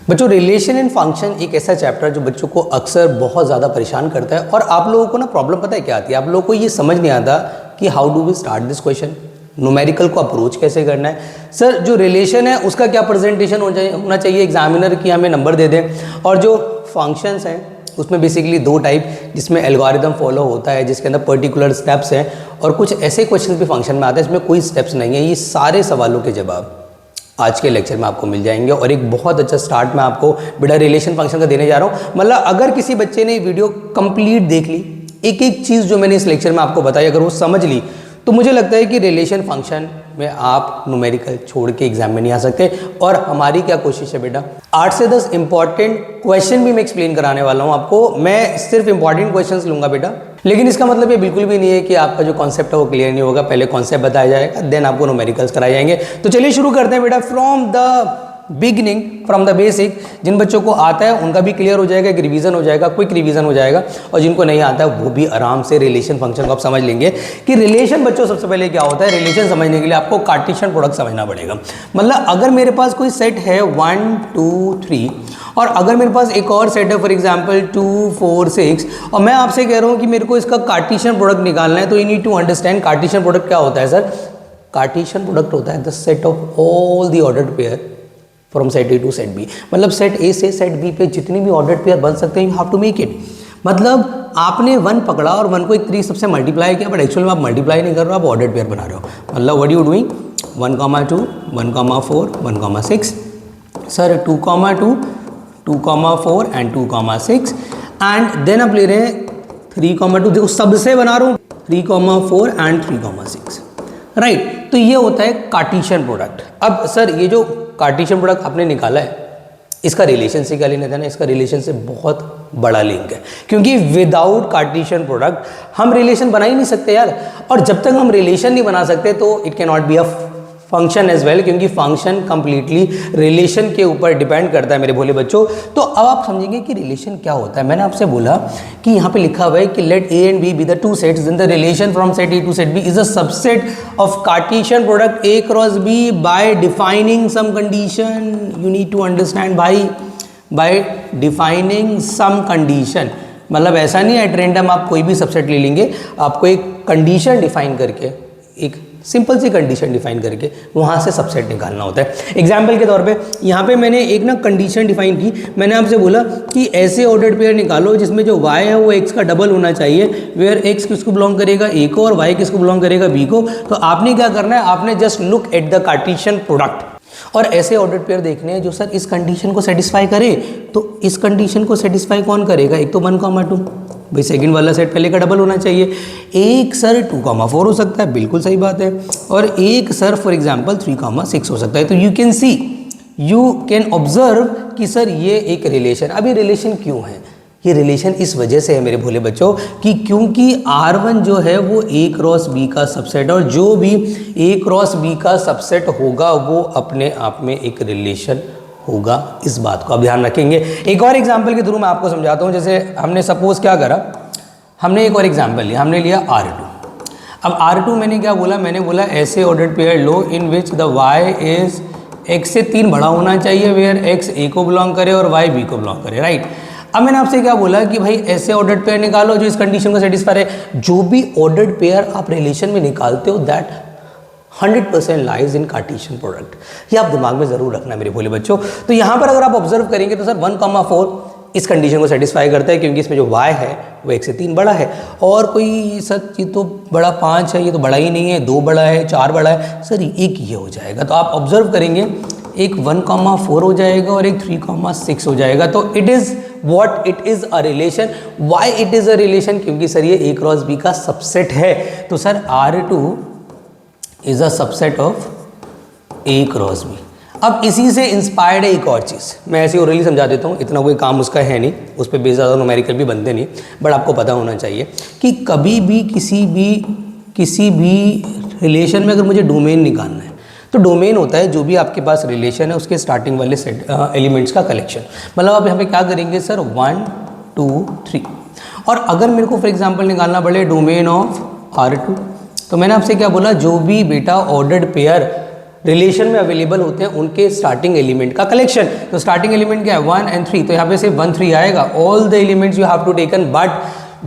बच्चों relation and function एक ऐसा चैप्टर जो बच्चों को अक्सर बहुत ज़्यादा परेशान करता है और आप लोगों को ना प्रॉब्लम पता है क्या आती है, आप लोगों को ये समझ नहीं आता कि how do we start this question, numerical को अप्रोच कैसे करना है। सर जो रिलेशन है उसका क्या प्रेजेंटेशन होना चाहिए एग्जामिनर की हमें नंबर दे दें, और जो फंक्शंस हैं उसमें बेसिकली दो टाइप जिसमें एल्गोरिदम फॉलो होता है जिसके अंदर पर्टिकुलर स्टेप्स हैं, और कुछ ऐसे क्वेश्चन भी फंक्शन में आते हैं इसमें कोई स्टेप्स नहीं है। ये सारे सवालों के जवाब आज के लेक्चर में आपको मिल जाएंगे और एक बहुत अच्छा स्टार्ट मैं आपको बेटा रिलेशन फंक्शन का देने जा रहा हूँ। मतलब अगर किसी बच्चे ने वीडियो कंप्लीट देख ली, एक एक चीज़ जो मैंने इस लेक्चर में आपको बताई अगर वो समझ ली, तो मुझे लगता है कि रिलेशन फंक्शन में आप न्यूमेरिकल छोड़ के एग्जाम में नहीं आ सकते। और हमारी क्या कोशिश है बेटा, 8 से 10 इंपॉर्टेंट क्वेश्चन भी मैं एक्सप्लेन कराने वाला हूँ आपको। मैं सिर्फ इंपॉर्टेंट क्वेश्चंस लूंगा बेटा, लेकिन इसका मतलब ये बिल्कुल भी नहीं है कि आपका जो कॉन्सेप्ट है वो क्लियर नहीं होगा। पहले कॉन्सेप्ट बताया जाएगा, देन आपको न्यूमेरिकल्स कराए जाएंगे। तो चलिए शुरू करते हैं बेटा from the beginning, from the basic. जिन बच्चों को आता है उनका भी क्लियर हो जाएगा, एक रिवीजन हो जाएगा, क्विक रिवीजन हो जाएगा, और जिनको नहीं आता है वो भी आराम से रिलेशन फंक्शन को आप समझ लेंगे कि रिलेशन बच्चों सबसे पहले क्या होता है। रिलेशन समझने के लिए आपको कार्टेशियन प्रोडक्ट समझना पड़ेगा। मतलब अगर मेरे पास कोई सेट है 1 2 3 और अगर मेरे पास एक और सेट है फॉर एग्जांपल 2 4 6 और मैं आपसे कह रहा हूँ कि मेरे को इसका कार्टेशियन प्रोडक्ट निकालना है, तो you need to understand Cartesian product क्या होता है। सर कार्टेशियन प्रोडक्ट होता है the set of all the ordered pair from set A to set B. मतलब सेट ए से सेट बी पे जितनी भी ऑर्डर्ड पेयर बन सकते हैं you have to make it. मतलब आपने 1 पकड़ा और 1 को एक 3 सबसे मल्टीप्लाई किया, बट एक्चुअल में आप मल्टीप्लाई नहीं कर रहे हो, आप ऑर्डर्ड पेयर बना रहे हो। मतलब what you doing 1, 2, 1, 4, 1, 6 sir 2, 2, 4 and 2, 6 and then आप ले रहे हैं 3, 2 देखो सबसे बना रहा हूँ 3, 4 एंड 3, 6 राइट। तो ये होता है कार्टेशियन प्रोडक्ट। अब सर ये जो कार्टेशियन प्रोडक्ट आपने निकाला है इसका रिलेशन से क्या लेना था ना, इसका रिलेशन से बहुत बड़ा लिंक है, क्योंकि विदाउट कार्टेशियन प्रोडक्ट हम रिलेशन बना ही नहीं सकते यार। और जब तक हम रिलेशन नहीं बना सकते तो it can not be a function as well, क्योंकि फंक्शन कंप्लीटली रिलेशन के ऊपर डिपेंड करता है मेरे भोले बच्चों। तो अब आप समझेंगे कि रिलेशन क्या होता है। मैंने आपसे बोला कि यहाँ पे लिखा हुआ है कि let A and B be the two sets, then the relation from set A to set B is a subset of Cartesian product A cross B by defining some condition. You need to understand भाई, by defining some condition. मतलब ऐसा नहीं है at random आप कोई भी subset ले लेंगे, आपको एक कंडीशन डिफाइन करके, एक सिंपल सी कंडीशन डिफाइन करके वहाँ से सबसेट निकालना होता है। एग्जाम्पल के तौर पे यहाँ पे मैंने एक ना कंडीशन डिफाइन की। मैंने आपसे बोला कि ऐसे ऑर्डर्ड पेयर निकालो जिसमें जो y है वो x का डबल होना चाहिए, वेयर x किसको बिलोंग करेगा a को और y किसको बिलोंग करेगा b को। तो आपने क्या करना है, आपने just look at the Cartesian product और ऐसे ऑर्डर्ड पेयर देखने हैं जो सर इस कंडीशन को सेटिस्फाई करे। तो इस कंडीशन को सेटिस्फाई कौन करेगा, एक तो 1, 2 भाई सेकंड वाला सेट पहले का डबल होना चाहिए। एक सर 2, 4 हो सकता है, बिल्कुल सही बात है, और एक सर फॉर एग्जांपल 3, 6 हो सकता है। तो you can see, you can observe कि सर ये एक रिलेशन। अब ये रिलेशन क्यों है, ये रिलेशन इस वजह से है मेरे भोले बच्चों कि क्योंकि R1 जो है वो A क्रॉस B का सबसेट है और जो भी A क्रॉस B का सबसेट होगा वो अपने आप में एक रिलेशन होगा। इस बात को आप ध्यान रखेंगे। एक और एग्जांपल के थ्रू मैं आपको समझाता हूँ। जैसे हमने सपोज क्या करा, हमने एक और एग्जांपल लिया, हमने लिया R2। अब R2 मैंने क्या बोला, मैंने बोला ऐसे ordered pair low in which the y is x से 3 बड़ा होना चाहिए, वेयर x a को बिलोंग करे और y b को बिलोंग करे, राइट। अब मैंने आपसे क्या बोला कि भाई ऐसे ऑर्डर्ड पेयर निकालो जो इस कंडीशन को सेटिस्फाई है। जो भी ऑर्डर्ड पेयर आप रिलेशन में निकालते हो that 100% lies in Cartesian product. ये आप दिमाग में जरूर रखना मेरे भोले बच्चों। तो यहाँ पर अगर आप ऑब्जर्व करेंगे तो सर 1, 4 इस कंडीशन को सेटिस्फाई करता है क्योंकि इसमें जो y है वो 1 से 3 बड़ा है, और कोई सर ये तो बड़ा 5 है, ये तो बड़ा ही नहीं है, 2 बड़ा है, 4 बड़ा है, सर एक ये हो जाएगा। तो आप ऑब्जर्व करेंगे एक 1, 4 हो जाएगा और एक 3, 6 हो जाएगा। तो it is what, it is a relation. Why it is a relation, क्योंकि सर ये A क्रॉस B का सबसेट है। तो sir R2 is a subset of A cross B। अब इसी से इंस्पायर्ड है एक और चीज़, मैं ऐसे ओरली समझा देता हूँ, इतना कोई काम उसका है नहीं, उस पर बेस ज़्यादा न्यूमेरिकल भी बनते नहीं, बट आपको पता होना चाहिए कि कभी भी किसी भी रिलेशन में अगर मुझे डोमेन निकालना है तो डोमेन होता है जो भी आपके पास रिलेशन है उसके स्टार्टिंग वाले सेट एलिमेंट्स का कलेक्शन। मतलब आप यहाँ पे क्या करेंगे सर 1, 2, 3, और अगर मेरे को फॉर एग्जांपल निकालना पड़े डोमेन ऑफ R2 तो मैंने आपसे क्या बोला, जो भी बेटा ऑर्डर्ड पेयर रिलेशन में अवेलेबल होते हैं उनके स्टार्टिंग एलिमेंट का कलेक्शन। तो स्टार्टिंग एलिमेंट क्या है 1 and 3, तो यहाँ पे सिर्फ 1 3 आएगा। All the elements you have to taken, but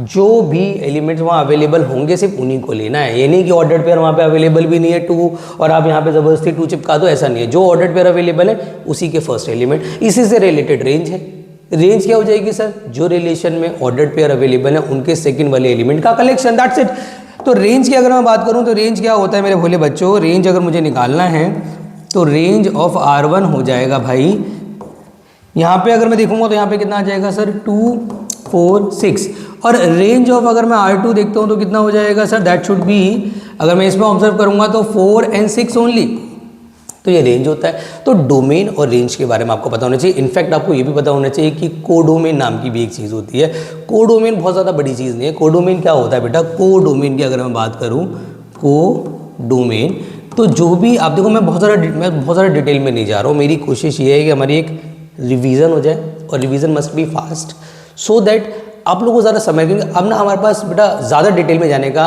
जो भी एलिमेंट्स वहाँ अवेलेबल होंगे सिर्फ उन्हीं को लेना है। ये नहीं कि ऑर्डर्ड पेयर वहाँ पे अवेलेबल भी नहीं है 2 और आप यहाँ पे ज़बरदस्ती 2 चिपका दो, ऐसा नहीं है। जो ऑर्डर्ड पेयर अवेलेबल है उसी के फर्स्ट एलिमेंट, इसी से रिलेटेड रेंज है। रेंज क्या हो जाएगी सर, जो रिलेशन में ऑर्डर्ड पेयर अवेलेबल है उनके सेकंड वाले एलिमेंट का कलेक्शन, दैट्स इट। तो रेंज की अगर मैं बात करूँ तो रेंज क्या होता है मेरे भोले बच्चों, रेंज अगर मुझे निकालना है तो रेंज ऑफ R1 हो जाएगा भाई, यहाँ पे अगर मैं देखूंगा तो यहाँ पे कितना आ जाएगा सर 2 4 6, और रेंज ऑफ अगर मैं R2 देखता हूँ तो कितना हो जाएगा सर, दैट शुड बी, अगर मैं इसमें ऑब्जर्व करूंगा तो 4 and 6 ओनली। तो ये रेंज होता है। तो डोमेन और रेंज के बारे में आपको पता होना चाहिए। इनफैक्ट आपको ये भी पता होना चाहिए कि कोडोमेन नाम की भी एक चीज़ होती है। कोडोमेन बहुत ज़्यादा बड़ी चीज़ नहीं है। कोडोमेन क्या होता है बेटा, कोडोमेन की अगर मैं बात करूँ, कोडोमेन तो जो भी आप देखो, मैं बहुत ज़्यादा डिटेल में नहीं जा रहा हूँ। मेरी कोशिश ये है कि हमारी एक रिवीजन हो जाए, और revision must be fast so that आप लोगों को ज़्यादा समय, क्योंकि अब ना हमारे पास बेटा ज़्यादा डिटेल में जाने का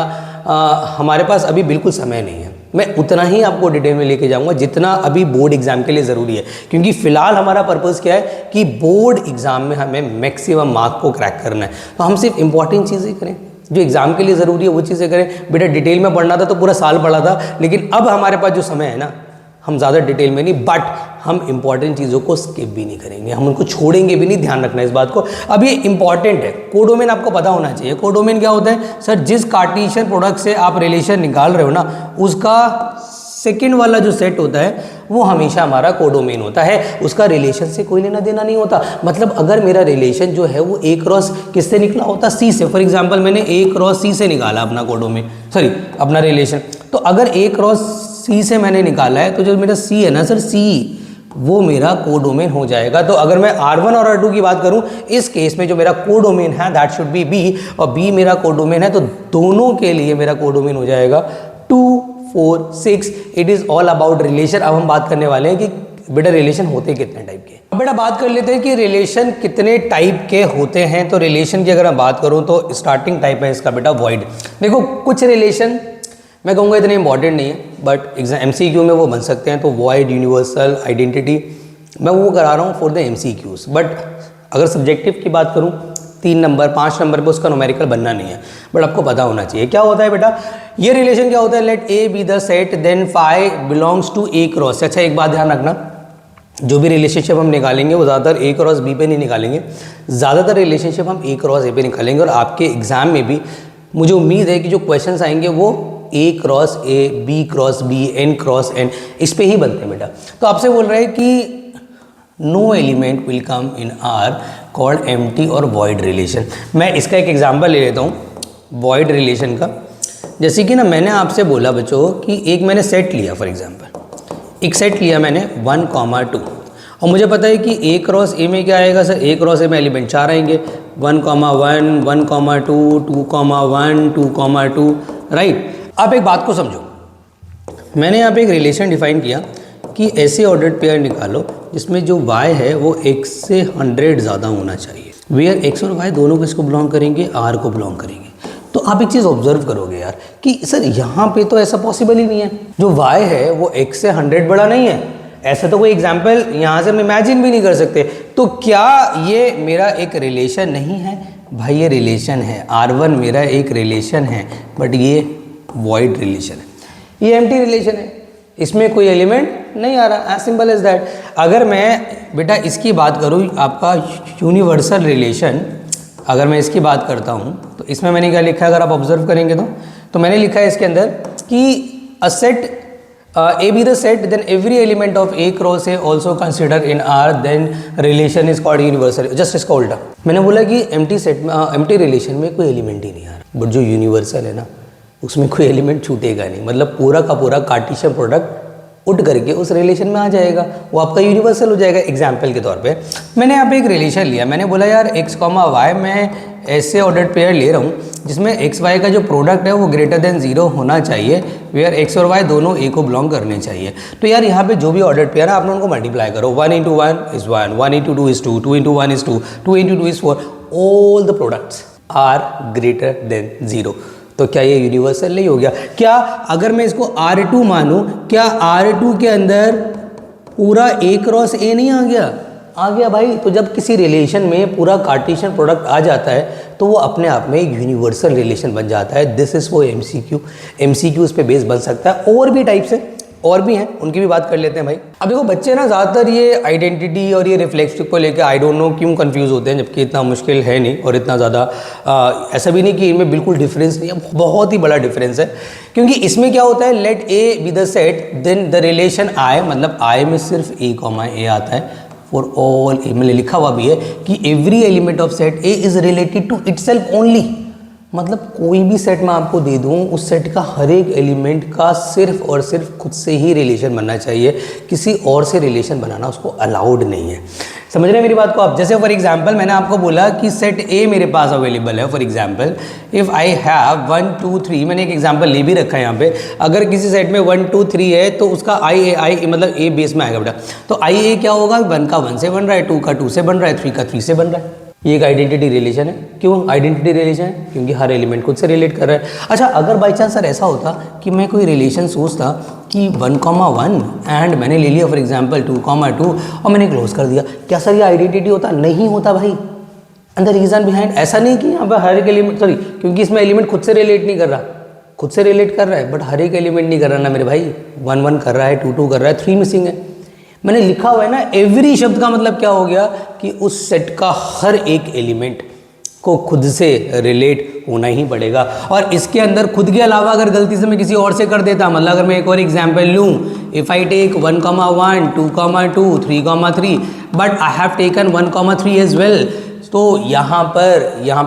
हमारे पास अभी बिल्कुल समय नहीं है। मैं उतना ही आपको डिटेल में लेके जाऊंगा जितना अभी बोर्ड एग्जाम के लिए ज़रूरी है, क्योंकि फिलहाल हमारा पर्पज़ क्या है कि बोर्ड एग्जाम में हमें मैक्सिमम मार्क को क्रैक करना है। तो हम सिर्फ इंपॉर्टेंट चीज़ें करें, जो एग्जाम के लिए ज़रूरी है वो चीज़ें करें। बेटा डिटेल में पढ़ना था तो पूरा साल पढ़ा था, लेकिन अब हमारे पास जो समय है ना, हम ज़्यादा डिटेल में नहीं, बट हम इंपॉर्टेंट चीज़ों को स्किप भी नहीं करेंगे, हम उनको छोड़ेंगे भी नहीं। ध्यान रखना इस बात को। अब ये इंपॉर्टेंट है, कोडोमेन आपको पता होना चाहिए। कोडोमेन क्या होता है सर, जिस कार्टेशियन प्रोडक्ट से आप रिलेशन निकाल रहे हो ना, उसका सेकेंड वाला जो सेट होता है वो हमेशा हमारा कोडोमेन होता है। उसका रिलेशन से कोई लेना देना नहीं होता। मतलब अगर मेरा रिलेशन जो है वो A क्रॉस किससे निकला होता, C से। फॉर एग्जांपल मैंने A क्रॉस C से निकाला अपना कोडोमेन, सॉरी अपना रिलेशन, तो अगर A क्रॉस C से मैंने निकाला है तो जो मेरा C है ना सर, C वो मेरा कोडोमेन हो जाएगा। तो अगर मैं R1 और R2 की बात करूं, इस केस में जो मेरा कोडोमेन है दैट शुड बी B, और B मेरा कोडोमेन है, तो दोनों के लिए मेरा कोडोमेन हो जाएगा 2 4 6। It is all about relation. अब हम बात करने वाले हैं कि बेटा रिलेशन होते कितने टाइप के। अब बेटा बात कर लेते हैं कि रिलेशन कितने टाइप के होते हैं। तो रिलेशन की अगर मैं बात करूं तो स्टार्टिंग टाइप है इसका बेटा वॉइड। देखो कुछ रिलेशन मैं कहूँगा इतने इंपॉर्टेंट नहीं है, बट एग्जाम MCQ में वो बन सकते हैं। तो वॉइड, यूनिवर्सल, आइडेंटिटी, मैं वो करा रहा हूँ फॉर द MCQs। बट अगर सब्जेक्टिव की बात करूँ 3 नंबर 5 नंबर पे उसका न्यूमेरिकल बनना नहीं है, बट आपको पता होना चाहिए। क्या होता है बेटा, ये रिलेशन क्या होता है, let A be the set then phi belongs to A cross. अच्छा एक बात ध्यान रखना, जो भी रिलेशनशिप हम निकालेंगे वो ज़्यादातर A क्रॉस B पे नहीं निकालेंगे, ज़्यादातर रिलेशनशिप हम A क्रॉस A पे निकालेंगे। और आपके एग्जाम में भी मुझे उम्मीद है कि जो क्वेश्चन आएंगे वो A cross A, B cross B, N cross N, इस पे ही बनते हैं बेटा। तो आपसे बोल रहे हैं कि no element will come in are called empty और वॉइड रिलेशन। मैं इसका एक एग्जांपल ले लेता हूँ वॉइड रिलेशन का। जैसे कि ना मैंने आपसे बोला बच्चों कि एक मैंने सेट लिया, फॉर एग्जांपल एक सेट लिया मैंने 1, 2, और मुझे पता है कि A क्रॉस A में क्या आएगा सर, A क्रॉस A में एलिमेंट 4 आएंगे, 1, 1, 1, 2, 2, 1, 2, 2, राइट। आप एक बात को समझो, मैंने यहाँ पे एक रिलेशन डिफाइन किया कि ऐसे ऑर्डर्ड पेयर निकालो जिसमें जो y है वो x से 100 ज़्यादा होना चाहिए, वेयर x और y दोनों किसको बिलोंग करेंगे, r को बिलोंग करेंगे। तो आप एक चीज़ ऑब्जर्व करोगे यार कि सर यहाँ पे तो ऐसा पॉसिबल ही नहीं है, जो y है वो x से 100 बड़ा नहीं है। ऐसा तो कोई एग्जाम्पल यहाँ से हम इमेजिन भी नहीं कर सकते। तो क्या ये मेरा एक रिलेशन नहीं है? भाई ये रिलेशन है, R1 मेरा एक रिलेशन है, बट ये वॉइड रिलेशन है, ये एम्प्टी रिलेशन है, इसमें कोई एलिमेंट नहीं आ रहा, एज सिंपल एज दैट। अगर मैं बेटा इसकी बात करूँ, आपका यूनिवर्सल रिलेशन, अगर मैं इसकी बात करता हूँ तो इसमें मैंने क्या लिखा है, अगर आप ऑब्जर्व करेंगे तो मैंने लिखा है इसके अंदर कि a set A be the set, then every element of A cross A also considered in R, then relation is called universal। Just इसका उल्टा मैंने बोला कि एम्प्टी सेट में एम्प्टी रिलेशन में कोई एलिमेंट ही नहीं आ रहा, बट जो यूनिवर्सल है ना उसमें कोई एलिमेंट छूटेगा नहीं। मतलब पूरा का पूरा कार्टेशियन प्रोडक्ट उठ करके उस रिलेशन में आ जाएगा, वो आपका यूनिवर्सल हो जाएगा। एग्जाम्पल के तौर पे मैंने यहाँ पे एक रिलेशन लिया, मैंने बोला यार x, y मैं ऐसे ऑर्डर्ड पेयर ले रहा हूँ जिसमें x, y का जो प्रोडक्ट है वो ग्रेटर देन 0 होना चाहिए, वेयर x और y दोनों a को बिलोंग करने चाहिए। तो यार यहाँ पे जो भी ऑर्डर्ड पेयर है आपने उनको मल्टीप्लाई करो, 1 × 1 is 1, 1 × 2 is 2, 2 × 1 is 2, 2 × 2 is 4, all the products are greater than 0। तो क्या ये यूनिवर्सल नहीं हो गया? क्या अगर मैं इसको R2 मानूं, क्या R2 के अंदर पूरा A क्रॉस A नहीं आ गया? आ गया भाई। तो जब किसी रिलेशन में पूरा कार्टेशियन प्रोडक्ट आ जाता है तो वो अपने आप में एक यूनिवर्सल रिलेशन बन जाता है। This is for MCQ. MCQ इस पे बेस बन सकता है। और भी टाइप्स है, और भी हैं, उनकी भी बात कर लेते हैं भाई। अब देखो बच्चे ना ज़्यादातर ये आइडेंटिटी और ये रिफ्लेक्सिव को लेकर आई डोंट नो क्यों कंफ्यूज होते हैं, जबकि इतना मुश्किल है नहीं और इतना ज़्यादा ऐसा भी नहीं कि इनमें बिल्कुल डिफरेंस नहीं है, बहुत ही बड़ा डिफरेंस है। क्योंकि इसमें क्या होता है, let A be the set then the relation I, मतलब आई में सिर्फ ए कॉमा ए आता है फॉर ऑल ए। मैंने लिखा हुआ भी है कि every element of set A is related to itself only. मतलब कोई भी सेट मैं आपको दे दूं, उस सेट का हर एक एलिमेंट का सिर्फ और सिर्फ खुद से ही रिलेशन बनना चाहिए, किसी और से रिलेशन बनाना उसको अलाउड नहीं है। समझ रहे हैं मेरी बात को आप? जैसे फॉर एग्जांपल मैंने आपको बोला कि सेट ए मेरे पास अवेलेबल है। For example if I have 1 2 3, मैंने एक एग्जांपल ले भी रखा है यहाँ पे। अगर किसी सेट में 1 2 3 है तो उसका आई मतलब ए बेस में आएगा बेटा। तो आई ए क्या होगा? 1 का 1 से बन रहा है, 2 का 2 से बन रहा है, 3 का 3 से बन रहा है। ये एक आइडेंटिटी रिलेशन है। क्यों आइडेंटिटी रिलेशन है? क्योंकि हर एलिमेंट खुद से रिलेट कर रहा है। अच्छा, अगर बाई चांस सर ऐसा होता कि मैं कोई रिलेशन सोचता कि 1,1 एंड मैंने ले लिया फॉर एग्जांपल 2,2 और मैंने क्लोज कर दिया, क्या सर ये आइडेंटिटी होता? नहीं होता भाई। एंड द रीजन बिहाइंड, ऐसा नहीं कि यहाँ पर हर एक एलिमेंट, सॉरी, क्योंकि इसमें एलिमेंट खुद से रिलेट नहीं कर रहा, खुद से रिलेट कर रहा है बट हर एक एलिमेंट नहीं कर रहा ना मेरे भाई। 1 1 कर रहा है, 2 2 कर रहा है, 3 मिसिंग है। मैंने लिखा हुआ है ना, एवरी शब्द का मतलब क्या हो गया कि उस सेट का हर एक एलिमेंट को खुद से रिलेट होना ही पड़ेगा। और इसके अंदर खुद के अलावा अगर गलती से मैं किसी और से कर देता, मतलब अगर मैं एक और एग्जांपल लूँ, if I take 1,1 2,2 3,3 but I have taken 1,3 as well, तो यहाँ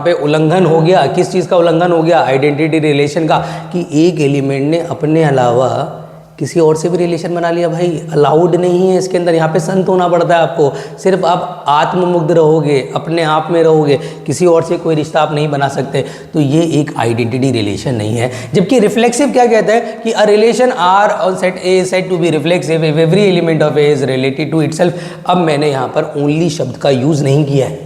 पे उल्लंघन हो गया। किस चीज़ का उल्लंघन हो गया? आइडेंटिटी रिलेशन का, कि एक एलिमेंट ने अपने अलावा किसी और से भी रिलेशन बना लिया। भाई अलाउड नहीं है इसके अंदर। यहाँ पे संत होना पड़ता है आपको। सिर्फ आप आत्ममुग्ध रहोगे, अपने आप में रहोगे, किसी और से कोई रिश्ता आप नहीं बना सकते, तो ये एक आइडेंटिटी रिलेशन नहीं है। जबकि रिफ्लेक्सिव क्या कहता है कि a relation R on set A is said to be reflexive if every element of A is related to itself. अब मैंने यहाँ पर ओनली शब्द का यूज़ नहीं किया है,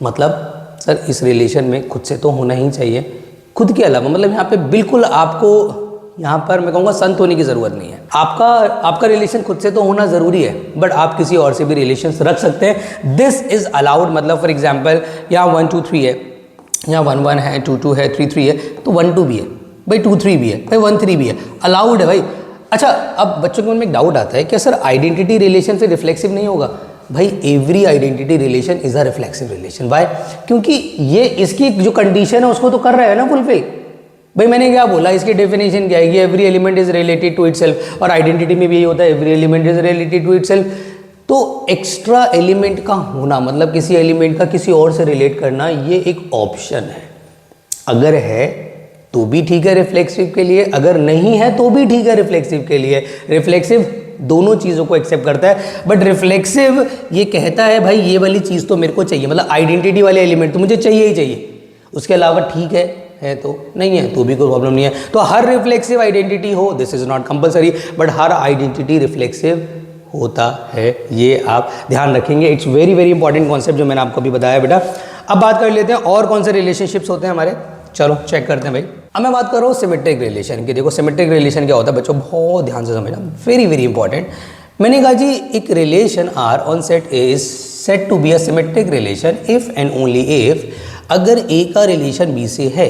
मतलब सर इस रिलेशन में खुद से तो होना ही चाहिए, खुद के अलावा, मतलब यहाँ पे बिल्कुल आपको यहाँ पर मैं कहूँगा संत होने की ज़रूरत नहीं है। आपका रिलेशन खुद से तो होना ज़रूरी है, बट आप किसी और से भी रिलेशन रख सकते हैं। This is allowed. मतलब फॉर एग्जांपल यहाँ 1 2 3 है, यहाँ 1 1 है, 2 2 है, 3 3 है, तो 1 2 भी है भाई, 2 3 भी है भाई, 1 3 भी है, अलाउड है भाई। अच्छा, अब बच्चों के मन में एक डाउट आता है, क्या सर आइडेंटिटी रिलेशन से रिफ्लेक्सिव नहीं होगा? भाई every identity relation is a reflexive relation. Why? क्योंकि ये इसकी जो कंडीशन है उसको तो कर रहा है ना फुलफिल। भाई मैंने क्या बोला, इसकी डेफिनेशन क्या है कि every element is related to itself, और आइडेंटिटी में भी यही होता है, every element is related to itself. तो एक्स्ट्रा एलिमेंट का होना, मतलब किसी एलिमेंट का किसी और से रिलेट करना, ये एक ऑप्शन है। अगर है तो भी ठीक है रिफ्लेक्सिव के लिए, अगर नहीं है तो भी ठीक है रिफ्लेक्सिव के लिए। रिफ्लेक्सिव दोनों चीज़ों को एक्सेप्ट करता है, बट रिफ्लेक्सिव ये कहता है भाई ये वाली चीज़ तो मेरे को चाहिए, मतलब आइडेंटिटी वाले एलिमेंट तो मुझे चाहिए ही चाहिए, उसके अलावा ठीक है तो नहीं है तो भी कोई प्रॉब्लम नहीं है। तो हर रिफ्लेक्सिव आइडेंटिटी हो, this is not compulsory, but her identity reflexive होता है, ये आप ध्यान रखेंगे। It's very very important concept जो मैंने आपको अभी बताया बेटा। अब बात कर लेते हैं और कौन से रिलेशनशिप्स होते हैं हमारे, चलो चेक करते हैं भाई। अब मैं बात कर रहा हूँ सिमेट्रिक रिलेशन की। देखो सिमेट्रिक रिलेशन क्या होता है बच्चों, बहुत ध्यान से समझना, वेरी वेरी इंपॉर्टेंट। मैंने कहा जी एक relation R on set A is set to be a symmetric relation if and only if, अगर ए का रिलेशन बी से है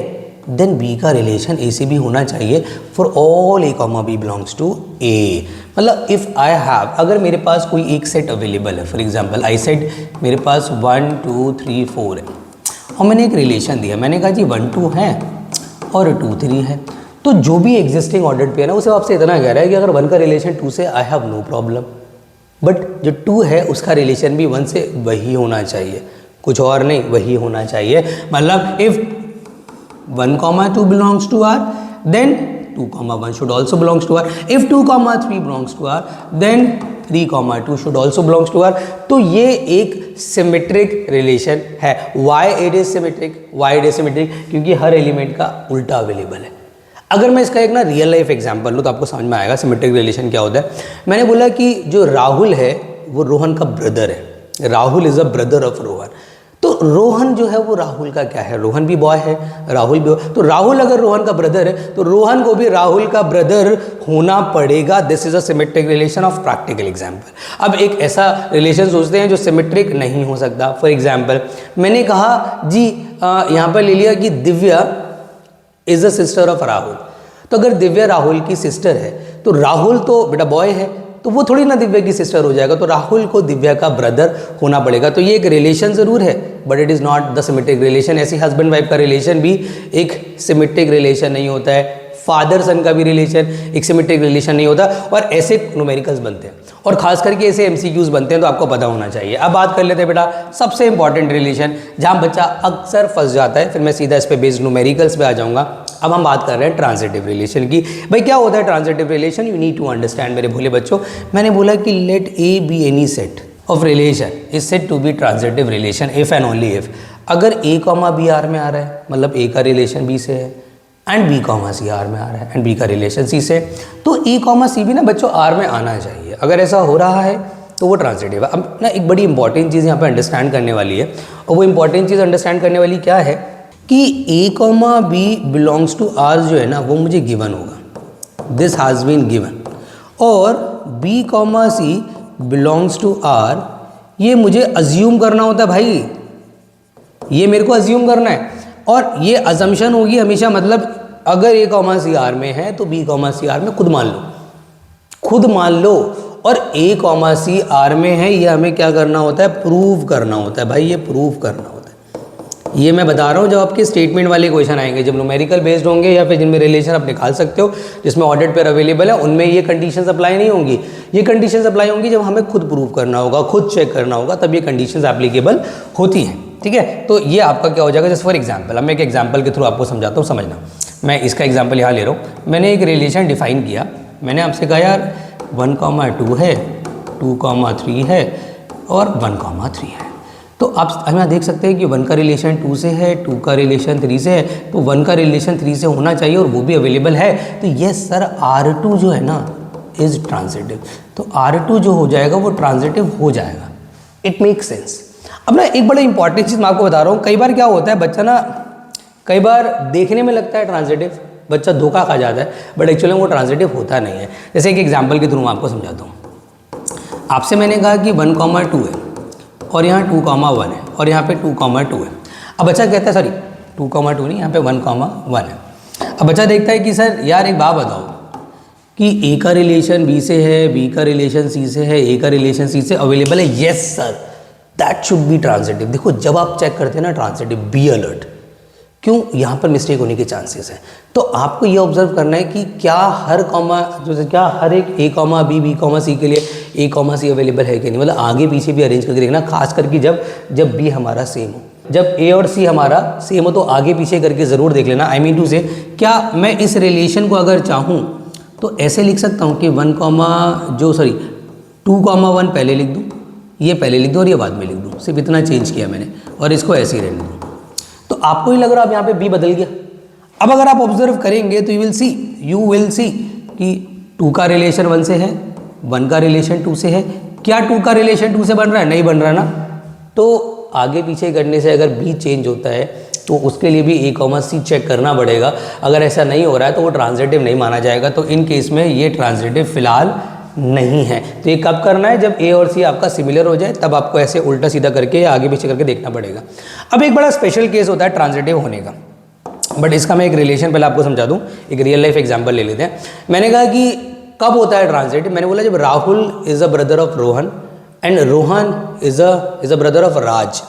देन बी का रिलेशन ए से भी होना चाहिए for all A comma B belongs to A. मतलब इफ़ आई हैव, अगर मेरे पास कोई एक सेट अवेलेबल है, फॉर एग्जांपल आई सेट मेरे पास 1 2 3 4 है और मैंने एक रिलेशन दिया, मैंने कहा जी 1 2 है और 2 3 है, तो जो भी एग्जिस्टिंग ऑर्डर्ड पेयर है उसे आपसे इतना कह रहा है कि अगर 1 का रिलेशन 2 से I have no problem, but जो 2 है उसका रिलेशन भी 1 से वही होना चाहिए, कुछ और नहीं, वही होना चाहिए। मतलब if 1 2 belongs to R, then 2 1 should also belongs to R. If 2 3 belongs to R, then 3 2 should also belongs to R. तो ये एक सिमेट्रिक रिलेशन है। Why it is symmetric? Why it is symmetric? क्योंकि हर एलिमेंट का उल्टा available है। अगर मैं इसका एक ना रियल लाइफ एग्जांपल लूँ तो आपको समझ में आएगा सिमेट्रिक रिलेशन क्या होता है। मैंने बोला कि जो राहुल है वो रोहन का ब्रदर है, Rahul is a brother of Rohan. तो रोहन जो है वो राहुल का क्या है, रोहन भी बॉय है, राहुल भी boy। तो राहुल अगर रोहन का ब्रदर है तो रोहन को भी राहुल का ब्रदर होना पड़ेगा। This is a symmetric relation of practical example. अब एक ऐसा रिलेशन सोचते हैं जो सिमेट्रिक नहीं हो सकता। फॉर एग्जाम्पल मैंने कहा जी यहाँ पर ले लिया कि Divya is a sister of Rahul. तो अगर दिव्या राहुल की सिस्टर है तो राहुल तो बेटा बॉय है, तो वो थोड़ी ना दिव्या की सिस्टर हो जाएगा, तो राहुल को दिव्या का ब्रदर होना पड़ेगा। तो ये एक रिलेशन ज़रूर है but it is not the symmetric relation. ऐसे हस्बैंड वाइफ का रिलेशन भी एक सिमेट्रिक रिलेशन नहीं होता है, फादर सन का भी रिलेशन एक सिमेट्रिक रिलेशन नहीं होता, और ऐसे न्यूमेरिकल्स बनते हैं और खास करके ऐसे एमसीक्यूज बनते हैं, तो आपको पता होना चाहिए। अब बात कर लेते हैं बेटा सबसे इंपॉर्टेंट रिलेशन जहाँ बच्चा अक्सर फंस जाता है, फिर मैं सीधा इस पे बेस्ड न्यूमेरिकल्स पे आ जाऊँगा। अब हम बात कर रहे हैं ट्रांजिटिव रिलेशन की। भाई क्या होता है transitive relation, you need to understand मेरे भोले बच्चों। मैंने बोला कि let A be any set of relation is said to be transitive relation if and only if अगर ए कॉमा बी आर में आ रहा है, मतलब ए का रिलेशन बी से है, and B comma C R में आ रहा है एंड बी का रिलेशन सी से, तो ए कॉमा सी भी ना बच्चों आर में आना चाहिए। अगर ऐसा हो रहा है तो वो ट्रांजिटिव है। अब ना एक बड़ी इंपॉर्टेंट चीज़ यहाँ पे अंडरस्टैंड करने वाली है, और वो इंपॉर्टेंट चीज़ अंडरस्टैंड करने वाली क्या है कि A comma B belongs to R जो है ना वो मुझे गिवन होगा, दिस हैज़ बीन गिवन, और B comma C belongs to R ये मुझे अज्यूम करना होता है भाई, ये मेरे को अज्यूम करना है। और ये अजम्पशन होगी हमेशा, मतलब अगर ए कॉमा सी आर में है तो बी कॉमा सी आर में खुद मान लो, खुद मान लो। और ए कॉमा सी आर में है ये हमें क्या करना होता है, प्रूव करना होता है भाई, ये प्रूव करना होता है। ये मैं बता रहा हूँ जब आपके स्टेटमेंट वाले क्वेश्चन आएंगे, जब न्यूमेरिकल बेस्ड होंगे या फिर जिनमें रिलेशन आप निकाल सकते हो, जिसमें ऑडिट पेयर अवेलेबल है, उनमें ये कंडीशंस अप्लाई नहीं होंगी। ये कंडीशंस अप्लाई होंगी जब हमें खुद प्रूव करना होगा, खुद चेक करना होगा, तब ये कंडीशंस एप्लीकेबल होती हैं। ठीक है, तो ये आपका क्या हो जाएगा, जैसे फॉर एग्जाम्पल, अब मैं एक एग्जाम्पल के थ्रू आपको समझाता हूँ, समझना। मैं इसका एग्जाम्पल यहाँ ले रहा हूँ। मैंने एक रिलेशन डिफाइन किया, मैंने आपसे कहा यार 1,2 है, 2,3 है और 1,3 है। तो आप यहाँ देख सकते हैं कि 1 का रिलेशन 2 से है, 2 का रिलेशन 3 से है, तो 1 का रिलेशन 3 से होना चाहिए और वो भी अवेलेबल है। तो यस सर R2 जो है ना इज ट्रांजिटिव, तो R2 जो हो जाएगा वो ट्रांजिटिव हो जाएगा। It make sense. अब ना एक बड़ा इंपॉर्टेंट चीज़ मैं आपको बता रहा हूँ, कई बार क्या होता है बच्चा ना, कई बार देखने में लगता है ट्रांजिटिव, बच्चा धोखा खा जाता है, बट एक्चुअली वो ट्रांजिटिव होता नहीं है। जैसे एक एग्जाम्पल के थ्रू मैं आपको समझाता हूँ। आपसे मैंने कहा कि 1,2 है और यहाँ 2,1 है और यहाँ पे 2,2 है। अब बच्चा कहता है सॉरी 2,2 नहीं, यहाँ पे 1,1 है। अब बच्चा देखता है कि सर यार एक बात बताओ कि ए का रिलेशन बी से है, बी का रिलेशन सी से है, ए का रिलेशन सी से अवेलेबल है। Yes sir that should be transitive. देखो जब आप चेक करते हैं ना ट्रांजिटिव, बी अलर्ट, क्यों, यहाँ पर मिस्टेक होने के चांसेस हैं। तो आपको ये ऑब्जर्व करना है कि क्या हर कॉमा जैसे क्या हर एक ए कॉमा बी, बी कॉमा सी के लिए ए कॉमा सी अवेलेबल है कि नहीं, मतलब आगे पीछे भी अरेंज करके देखना, खास करके जब बी हमारा सेम हो, जब ए और सी हमारा सेम हो तो आगे पीछे करके ज़रूर देख लेना। आई मीन टू से क्या मैं इस रिलेशन को अगर चाहूँ तो ऐसे लिख सकता हूँ कि 2,1 पहले लिख दूँ, ये पहले लिख दूँ और ये बाद में लिख दूँ, सिर्फ इतना चेंज किया मैंने, और इसको ऐसे ही रहने दूँ। तो आपको ही लग रहा है अब यहाँ पे बी बदल गया। अब अगर आप ऑब्जर्व करेंगे तो यू विल सी कि 2 का रिलेशन 1 से है, 1 का रिलेशन 2 से है। क्या 2 का रिलेशन 2 से बन रहा है, नहीं बन रहा ना। तो आगे पीछे करने से अगर बी चेंज होता है तो उसके लिए भी ए कॉमा सी चेक करना पड़ेगा। अगर ऐसा नहीं हो रहा है तो वो ट्रांजिटिव नहीं माना जाएगा। तो इन केस में ये ट्रांजिटिव फिलहाल नहीं है। तो ये कब करना है, जब ए और सी आपका सिमिलर हो जाए, तब आपको ऐसे उल्टा सीधा करके आगे पीछे करके देखना पड़ेगा। अब एक बड़ा स्पेशल केस होता है ट्रांजिटिव होने का, बट इसका मैं एक रिलेशन पहले आपको समझा दूं, एक रियल लाइफ एग्जांपल ले लेते हैं। मैंने कहा कि कब होता है ट्रांजिटिव, मैंने बोला जब Rahul is a brother of Rohan and Rohan is a brother of Raj.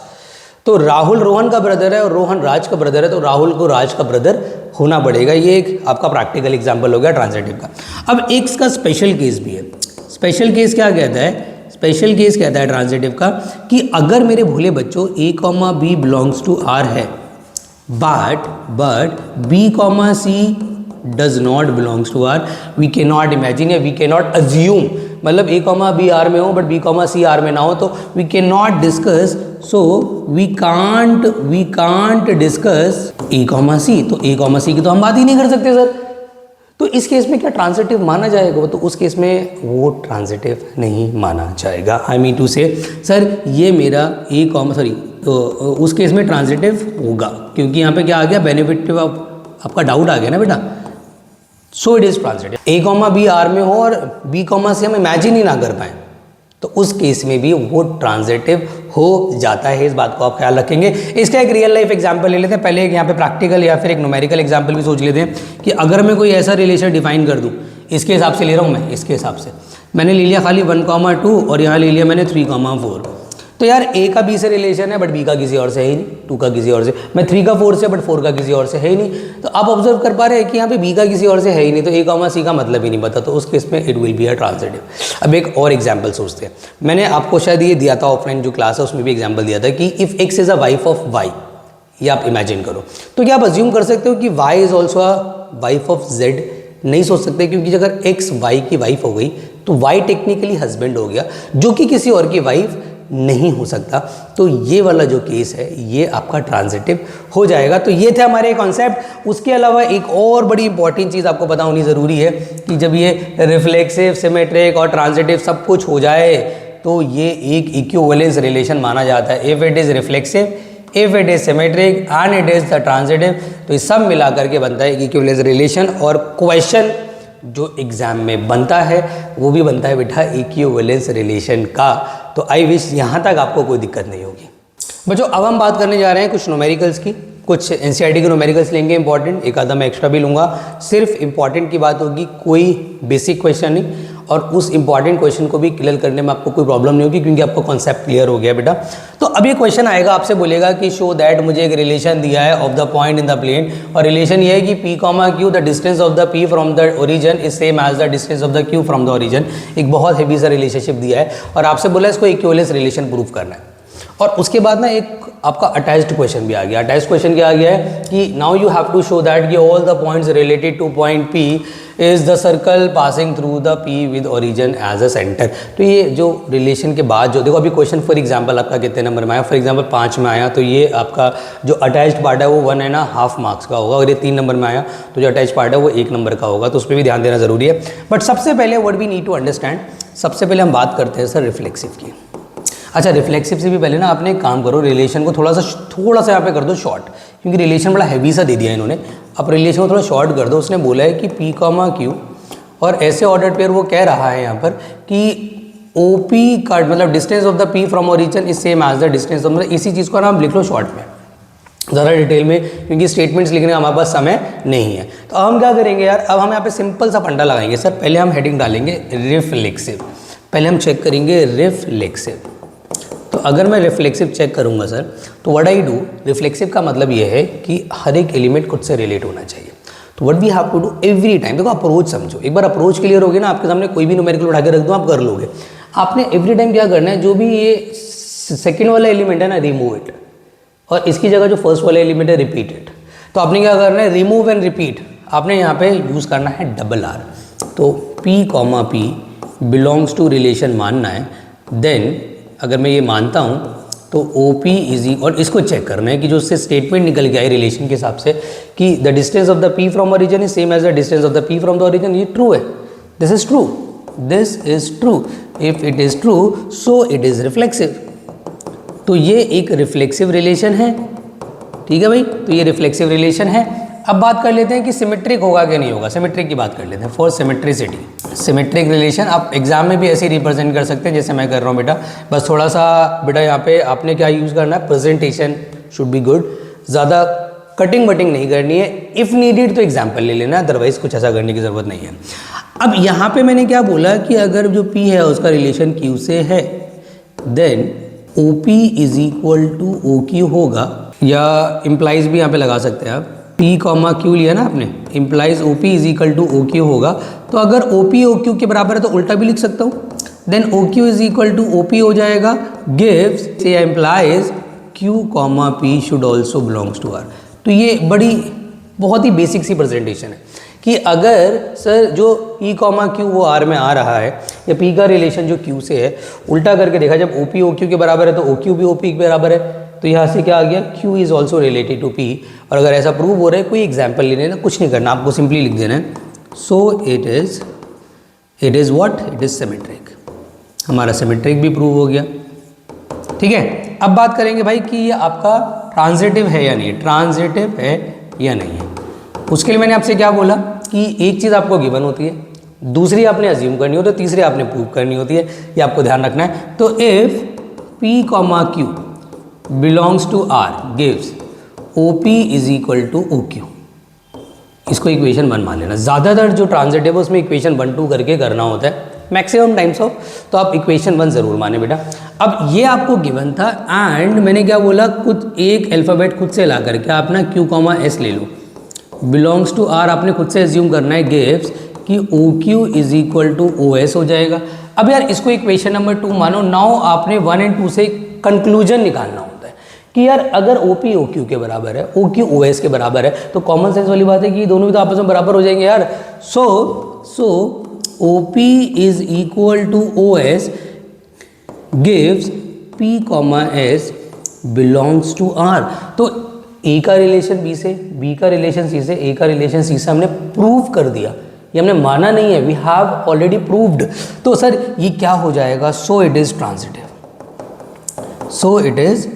तो राहुल रोहन का ब्रदर है और रोहन राज का ब्रदर है, तो राहुल को राज का ब्रदर होना पड़ेगा। ये एक आपका प्रैक्टिकल एग्जांपल हो गया ट्रांजिटिव का। अब एक इसका स्पेशल केस भी है। स्पेशल केस क्या कहता है, स्पेशल केस कहता है ट्रांजिटिव का कि अगर मेरे भोले बच्चों A comma B belongs to R है, but B comma C does not belongs to R, we can not imagine या वी कैन नॉट अज्यूम, मतलब ए कॉमा बी आर में हो but B comma C R में ना हो, तो we can not discuss, so we can't discuss A comma C. तो A comma सी की तो हम बात ही नहीं कर सकते सर। तो इस केस में क्या ट्रांजिटिव माना जाएगा, तो उस केस में वो ट्रांजिटिव नहीं माना जाएगा। आई मीन टू से सर ये मेरा ए कॉमा तो उस केस में ट्रांजिटिव होगा, क्योंकि यहाँ पे क्या आ गया, बेनिफिट आपका डाउट आ गया ना बेटा, so it is transitive. A comma B R में हो और बी कॉमा से हम इमेजिन ही ना कर पाए, तो उस केस में भी वो ट्रांजिटिव हो जाता है। इस बात को आप ख्याल रखेंगे। इसका एक रियल लाइफ एग्जांपल ले लेते हैं। पहले एक यहाँ पे प्रैक्टिकल या फिर एक न्यूमेरिकल एग्जांपल भी सोच लेते हैं कि अगर मैं कोई ऐसा रिलेशन डिफाइन कर दूँ, इसके हिसाब से ले रहा हूँ मैं, इसके हिसाब से मैंने ले लिया खाली 1,2 और यहाँ ले लिया मैंने 3,4। तो यार ए का बी से रिलेशन है बट बी का किसी और से है ही नहीं, 2 का किसी और से, मैं 3 का 4 से बट 4 का किसी और से है ही नहीं। तो आप ऑब्जर्व कर पा रहे हैं कि यहाँ पे बी का किसी और से है ही नहीं, तो ए कॉमा सी का मतलब ही नहीं पता, तो उस केस में it will be a transitive. अब एक और एग्जाम्पल सोचते हैं। मैंने आपको शायद ये दिया था ऑफलाइन जो क्लास है उसमें भी एग्जाम्पल दिया था कि if X is a wife of Y, ये आप इमेजिन करो, तो क्या आप अज्यूम कर सकते हो कि Y is also a wife of Z? नहीं सोच सकते, क्योंकि अगर एक्स वाई की वाइफ हो गई तो वाई टेक्निकली हस्बैंड हो गया, जो कि किसी और की वाइफ नहीं हो सकता। तो ये वाला जो केस है ये आपका ट्रांजिटिव हो जाएगा। तो ये थे हमारे कॉन्सेप्ट। उसके अलावा एक और बड़ी इंपॉर्टेंट चीज़ आपको पता होनी ज़रूरी है कि जब ये रिफ्लेक्सिव, सिमेट्रिक और ट्रांजिटिव सब कुछ हो जाए तो ये एक इक्विवेलेंस रिलेशन माना जाता है। If it is reflexive, if it is symmetric and it is the transitive, तो ये सब मिला करके बनता है इक्विवेलेंस रिलेशन। और क्वेश्चन जो एग्जाम में बनता है वो भी बनता है बेटा इक्विवेलेंस रिलेशन का। तो आई विश यहाँ तक आपको कोई दिक्कत नहीं होगी। बच्चों अब हम बात करने जा रहे हैं कुछ न्यूमेरिकल्स की, कुछ एनसीईआरटी के न्यूमेरिकल्स लेंगे इंपॉर्टेंट, एक आधा मैं एक्स्ट्रा भी लूँगा। सिर्फ इंपॉर्टेंट की बात होगी, कोई बेसिक क्वेश्चन नहीं, और उस इंपॉर्टेंट क्वेश्चन को भी क्लियर करने में आपको कोई प्रॉब्लम नहीं होगी क्योंकि आपका कॉन्सेप्ट क्लियर हो गया बेटा। तो अब ये क्वेश्चन आएगा, आपसे बोलेगा कि शो दैट, मुझे एक रिलेशन दिया है of the point in the plane, और रिलेशन ये है कि P comma Q the distance of the P from the origin is same as the distance of the Q from the origin. एक बहुत हेवी सा relationship दिया है और आपसे बोला इसको इक्विवेलेंस रिलेशन प्रूव करना है। और उसके बाद ना एक आपका अटैच्ड क्वेश्चन भी आ गया। अटैच्ड क्वेश्चन क्या आ गया है कि now you have to show that कि all the points related to point P is the circle passing through the P with origin as a center. तो ये जो रिलेशन के बाद जो देखो, अभी क्वेश्चन फॉर एग्जांपल आपका कितने नंबर में आया, फॉर एग्जांपल 5 में आया, तो ये आपका जो अटैच्ड पार्ट है वो 1.5 मार्क्स का होगा। अगर ये 3 नंबर में आया तो जो अटैच पार्ट है वो 1 नंबर का होगा, तो उस पर भी ध्यान देना जरूरी है। बट सबसे पहले what we need to understand, सबसे पहले हम बात करते हैं सर रिफ्लेक्सिव की। अच्छा, रिफ्लेक्सिव से भी पहले ना आपने एक काम करो, रिलेशन को थोड़ा सा यहाँ पे कर दो शॉर्ट, क्योंकि रिलेशन बड़ा हैवी सा दे दिया इन्होंने। अब रिलेशन को थोड़ा शॉर्ट कर दो। उसने बोला है कि पी कॉमा क्यू, और ऐसे ऑर्डर पेयर वो कह रहा है यहाँ पर कि ओ पी का मतलब distance of the P from origin is same as the distance of, मतलब इसी चीज़ को नाम लिख लो शॉर्ट में, ज़्यादा डिटेल में, क्योंकि स्टेटमेंट्स लिखने का हमारे पास समय नहीं है। तो अब हम क्या करेंगे यार, अब हम यहाँ पे सिंपल सा फंडा लगाएंगे सर। पहले हम हेडिंग डालेंगे रिफ्लेक्सिव, पहले हम चेक करेंगे रिफ्लेक्सिव। तो अगर मैं रिफ्लेक्सिव चेक करूंगा सर, तो व्हाट आई डू, रिफ्लेक्सिव का मतलब ये है कि हर एक एलिमेंट खुद से रिलेट होना चाहिए। तो what we have to do every time, देखो अप्रोच समझो, एक बार अप्रोच क्लियर होगी ना, आपके सामने कोई भी न्यूमेरिकल उठा के रख दो आप कर लोगे। आपने एवरी टाइम क्या करना है, जो भी ये सेकेंड वाला एलिमेंट है ना, रिमूव इट, और इसकी जगह जो फर्स्ट वाला एलिमेंट है रिपीट इट। तो आपने क्या करना है, रिमूव एंड रिपीट, आपने यहाँ पे यूज़ करना है डबल आर। तो P comma P belongs to relation मानना है, देन अगर मैं ये मानता हूँ तो ओ पी इजी, और इसको चेक करना है कि जो उससे स्टेटमेंट निकल गया है रिलेशन के हिसाब से कि the distance of the P from origin is same as the distance of the P from the origin, ये ट्रू है, this is true, this is true. If it is true so it is reflexive. तो ये एक reflexive relation है, ठीक है भाई, तो ये रिफ्लेक्सिव रिलेशन है। अब बात कर लेते हैं कि सिमेट्रिक होगा कि नहीं होगा, सिमेट्रिक की बात कर लेते हैं। फॉर सिमेट्रिसिटी, सिमेट्रिक रिलेशन आप एग्जाम में भी ऐसे ही रिप्रेजेंट कर सकते हैं जैसे मैं कर रहा हूँ बेटा। बस थोड़ा सा बेटा यहाँ पे आपने क्या यूज़ करना है, प्रेजेंटेशन शुड बी गुड, ज़्यादा कटिंग वटिंग नहीं करनी है, इफ़ नीडेड तो एग्जाम्पल ले लेना, अदरवाइज कुछ ऐसा करने की ज़रूरत नहीं है। अब यहाँ पे मैंने क्या बोला कि अगर जो P है उसका रिलेशन Q से है, then OP is equal to OQ होगा, या इम्प्लाइज भी यहाँ पे लगा सकते हैं आप, P कॉमा Q लिया ना आपने, implies OP is equal to OQ होगा। तो अगर OP OQ के बराबर है तो उल्टा भी लिख सकता हूँ, then OQ is equal to OP हो जाएगा, गिव्स से implies Q comma P should also belongs to R। तो ये बड़ी बहुत ही बेसिक सी प्रेजेंटेशन है कि अगर सर जो P कॉमा Q वो R में आ रहा है, या P का रिलेशन जो Q से है, उल्टा करके देखा जब OP OQ के बराबर है तो OQ भी OP के बराबर है, तो यहाँ से क्या आ गया, Q is also related to P। और अगर ऐसा प्रूव हो रहा है, कोई एग्जाम्पल ले लेना, कुछ नहीं करना, आपको सिंपली लिख देना है, so it is what, it is symmetric. हमारा सिमेट्रिक भी प्रूव हो गया, ठीक है, अब बात करेंगे भाई कि ये आपका ट्रांजिटिव है या नहीं, ट्रांजिटिव है या नहीं है। उसके लिए मैंने आपसे क्या बोला कि एक चीज़ आपको गिवन होती है, दूसरी आपने अज्यूम करनी होती है, तीसरी आपने प्रूव करनी होती है, ये आपको ध्यान रखना है। तो if P, Q belongs to R gives OP is equal to OQ, इसको इक्वेशन 1 मान लेना। ज़्यादातर जो ट्रांजिटिव है उसमें इक्वेशन 1 2 करके करना होता है मैक्सिमम टाइम्स ऑफ, तो आप इक्वेशन 1 ज़रूर माने बेटा। अब ये आपको गिवन था एंड मैंने क्या बोला, खुद एक अल्फ़ाबेट खुद से ला करके आप ना Q, S ले लो, बिलोंग्स टू R आपने खुद से एज्यूम करना है, गिव्स कि OQ is equal to OS हो जाएगा। अब यार इसको इक्वेशन नंबर 2 मानो। नाउ आपने 1 एंड 2 से कंक्लूजन निकालना होता है कि यार अगर OP OQ के बराबर है, OQ OS के बराबर है, तो कॉमन सेंस वाली बात है कि दोनों भी तो आपस में बराबर हो जाएंगे यार। So OP is equal to OS gives P, S belongs to R। तो A का रिलेशन B से, B का रिलेशन C से, A का रिलेशन C से हमने प्रूव कर दिया, ये हमने माना नहीं है, वी हैव ऑलरेडी प्रूव्ड। तो सर ये क्या हो जाएगा, so it is transitive, so it is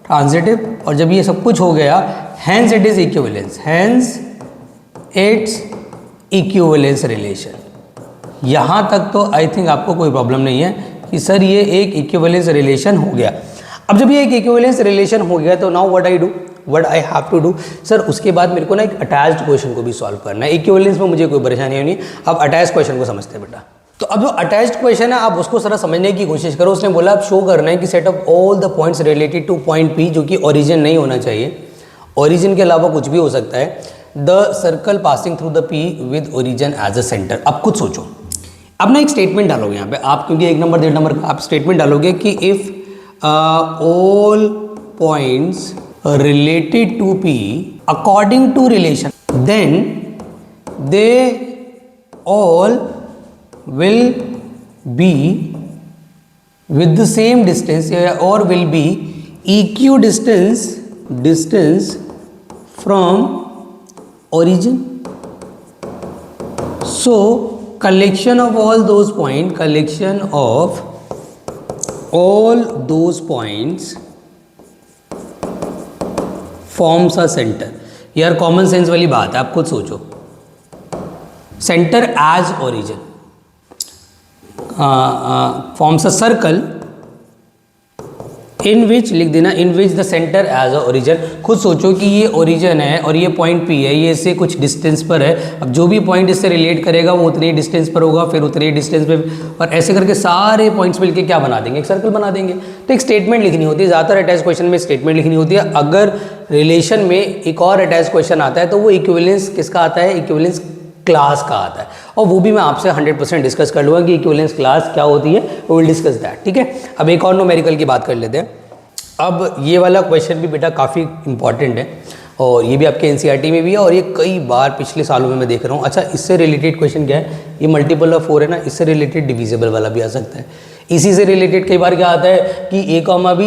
transitive. और जब ये सब कुछ हो गया, hence it is equivalence, hence it's equivalence relation. यहाँ तक तो आई थिंक आपको कोई प्रॉब्लम नहीं है कि सर ये एक इक्विवेलेंस रिलेशन हो गया। अब जब ये एक इक्विवेलेंस रिलेशन हो गया तो now what I have to do, sir उसके बाद मेरे को ना एक अटैच्ड क्वेश्चन को भी सॉल्व करना है। इक्विवेलेंस में मुझे कोई परेशानी नहीं। अब अटैच्ड क्वेश्चन को समझते हैं बेटा। तो अब जो अटैच्ड क्वेश्चन है आप उसको जरा समझने की कोशिश करो। उसने बोला आप शो करना है कि set of all the points related to point P, जो कि ओरिजिन नहीं होना चाहिए, ओरिजिन के अलावा कुछ भी हो सकता है, the circle passing through the P with origin as a centre. अब खुद सोचो, अब ना एक स्टेटमेंट डालोगे यहाँ पे आप, क्योंकि 1 नंबर 1.5 नंबर का आप स्टेटमेंट डालोगे कि if all points related to P according to relation, then they all will be with the same distance or will be equidistance from origin. So collection of all those points forms a center. यार common sense वाली बात है, आप खुद सोचो, center as origin forms a circle in which, लिख देना in which the center as a origin. खुद सोचो कि ये ओरिजिन है और ये पॉइंट P है, ये इससे कुछ डिस्टेंस पर है। अब जो भी पॉइंट इससे रिलेट करेगा वो उतने ही डिस्टेंस पर होगा, फिर उतने ही डिस्टेंस पे, और ऐसे करके सारे पॉइंट्स मिलके क्या बना देंगे, एक सर्कल बना देंगे। तो एक स्टेटमेंट लिखनी होती है, ज़्यादातर अटैच क्वेश्चन में स्टेटमेंट लिखनी होती है। अगर रिलेशन में एक और अटैच क्वेश्चन आता है तो वो इक्विवेलेंस किसका आता है, इक्विवेलेंस क्लास का आता है, और वो भी मैं आपसे 100% डिस्कस कर लूँगा कि इक्विवेलेंस क्लास क्या होती है, वो विल डिस्कस दैट। ठीक है, अब एक और न्यूमेरिकल की बात कर लेते हैं। अब ये वाला क्वेश्चन भी बेटा काफ़ी इंपॉर्टेंट है और ये भी आपके एनसीईआरटी में भी है और ये कई बार पिछले सालों में मैं देख रहा हूँ। अच्छा, इससे रिलेटेड क्वेश्चन क्या है, ये मल्टीपल ऑफ 4 है ना, इससे रिलेटेड डिविजिबल वाला भी आ सकता है। इसी से रिलेटेड कई बार क्या आता है कि A, B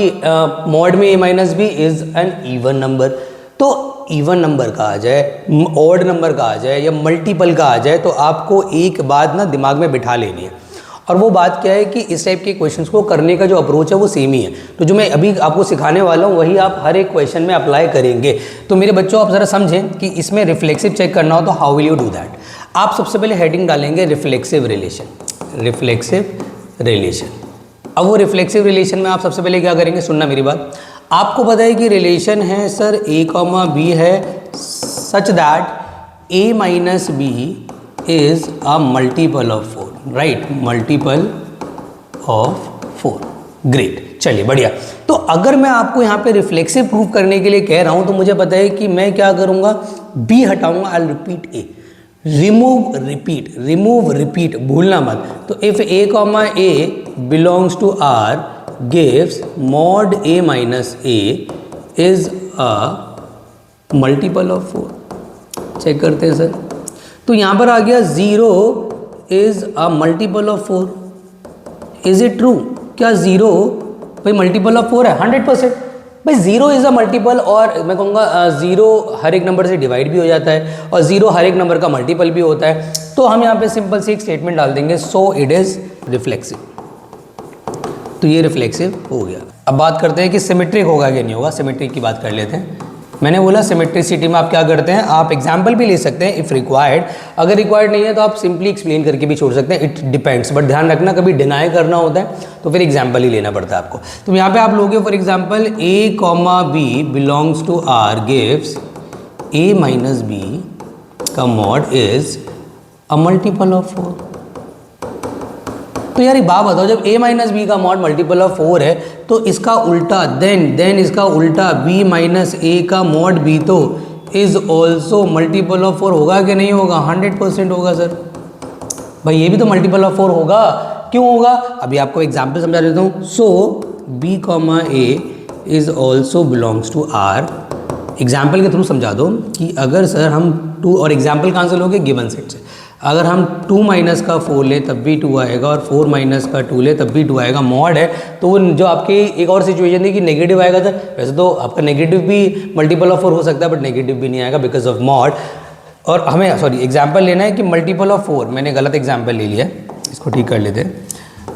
मॉड में A-B is an even number. तो इवन नंबर का आ जाए, ऑड नंबर का आ जाए या मल्टीपल का आ जाए, तो आपको एक बात ना दिमाग में बिठा लेनी है, और वो बात क्या है कि इस टाइप के क्वेश्चंस को करने का जो अप्रोच है वो सेम ही है। तो जो मैं अभी आपको सिखाने वाला हूँ वही आप हर एक क्वेश्चन में अप्लाई करेंगे। तो मेरे बच्चों आप ज़रा समझें कि इसमें रिफ्लेक्सिव चेक करना हो तो how will you do that. आप सबसे पहले हेडिंग डालेंगे रिफ्लेक्सिव रिलेशन, रिफ्लेक्सिव रिलेशन। अब वो रिफ्लेक्सिव रिलेशन में आप सबसे पहले क्या करेंगे, सुनना मेरी बात। आपको पता है कि रिलेशन है सर A, B है such that A-B is a multiple of 4, right, multiple of 4। Great, चलिए बढ़िया। तो अगर मैं आपको यहाँ पे रिफ्लेक्सिव प्रूव करने के लिए कह रहा हूँ तो मुझे पता है कि मैं क्या करूँगा, B हटाऊँगा, I repeat A, remove repeat, भूलना मत। तो if A, belongs to R gives mod A-A is a multiple of 4। Check करते हैं सर। तो यहाँ पर आ गया 0 is a multiple of 4। Is it true? क्या 0 भाई मल्टीपल ऑफ 4 है? 100% भाई 0 इज अ मल्टीपल, और मैं कहूँगा 0 हर एक नंबर से डिवाइड भी हो जाता है और 0 हर एक नंबर का मल्टीपल भी होता है। तो हम यहाँ पे सिंपल सी एक स्टेटमेंट डाल देंगे, सो इट इज रिफ्लेक्सिव। तो ये रिफ्लेक्सिव हो गया। अब बात करते हैं कि सिमेट्रिक होगा कि नहीं होगा। सिमेट्रिक की बात कर लेते हैं। मैंने बोला सिमेट्रिसिटी में आप क्या करते हैं, आप एग्जाम्पल भी ले सकते हैं इफ़ रिक्वायर्ड। अगर रिक्वायर्ड नहीं है तो आप सिंपली एक्सप्लेन करके भी छोड़ सकते हैं, इट डिपेंड्स। बट ध्यान रखना कभी डिनाई करना होता है तो फिर एग्जाम्पल ही लेना पड़ता है आपको। तो यहाँ पे आप लोगे for example a, b belongs to r gives a minus b का mod is a multiple of 4। तो यार एक बात बताओ, जब a माइनस बी का मॉड मल्टीपल ऑफ 4 है तो इसका उल्टा देन इसका उल्टा b माइनस a का मॉड b तो इज ऑल्सो मल्टीपल ऑफ 4 होगा कि नहीं होगा? 100% होगा सर। भाई ये भी तो मल्टीपल ऑफ 4 होगा। क्यों होगा? अभी आपको एग्जाम्पल समझा देता हूँ। So b comma a is also belongs to r। Example के थ्रू समझा दो कि अगर सर हम 2 और एग्जाम्पल कहाँ से लोगे? गिवन सेट से। अगर हम 2 माइनस का 4 ले तब भी 2 आएगा और 4 माइनस का 2 ले तब भी 2 आएगा। मॉड है तो वो जो आपकी एक और सिचुएशन थी कि नेगेटिव आएगा सर, वैसे तो आपका नेगेटिव भी मल्टीपल ऑफ 4 हो सकता है बट नेगेटिव भी नहीं आएगा बिकॉज ऑफ मॉड। और हमें एग्जाम्पल लेना है कि मल्टीपल ऑफ 4। मैंने गलत एग्जाम्पल ले लिया, इसको ठीक कर लेते हैं।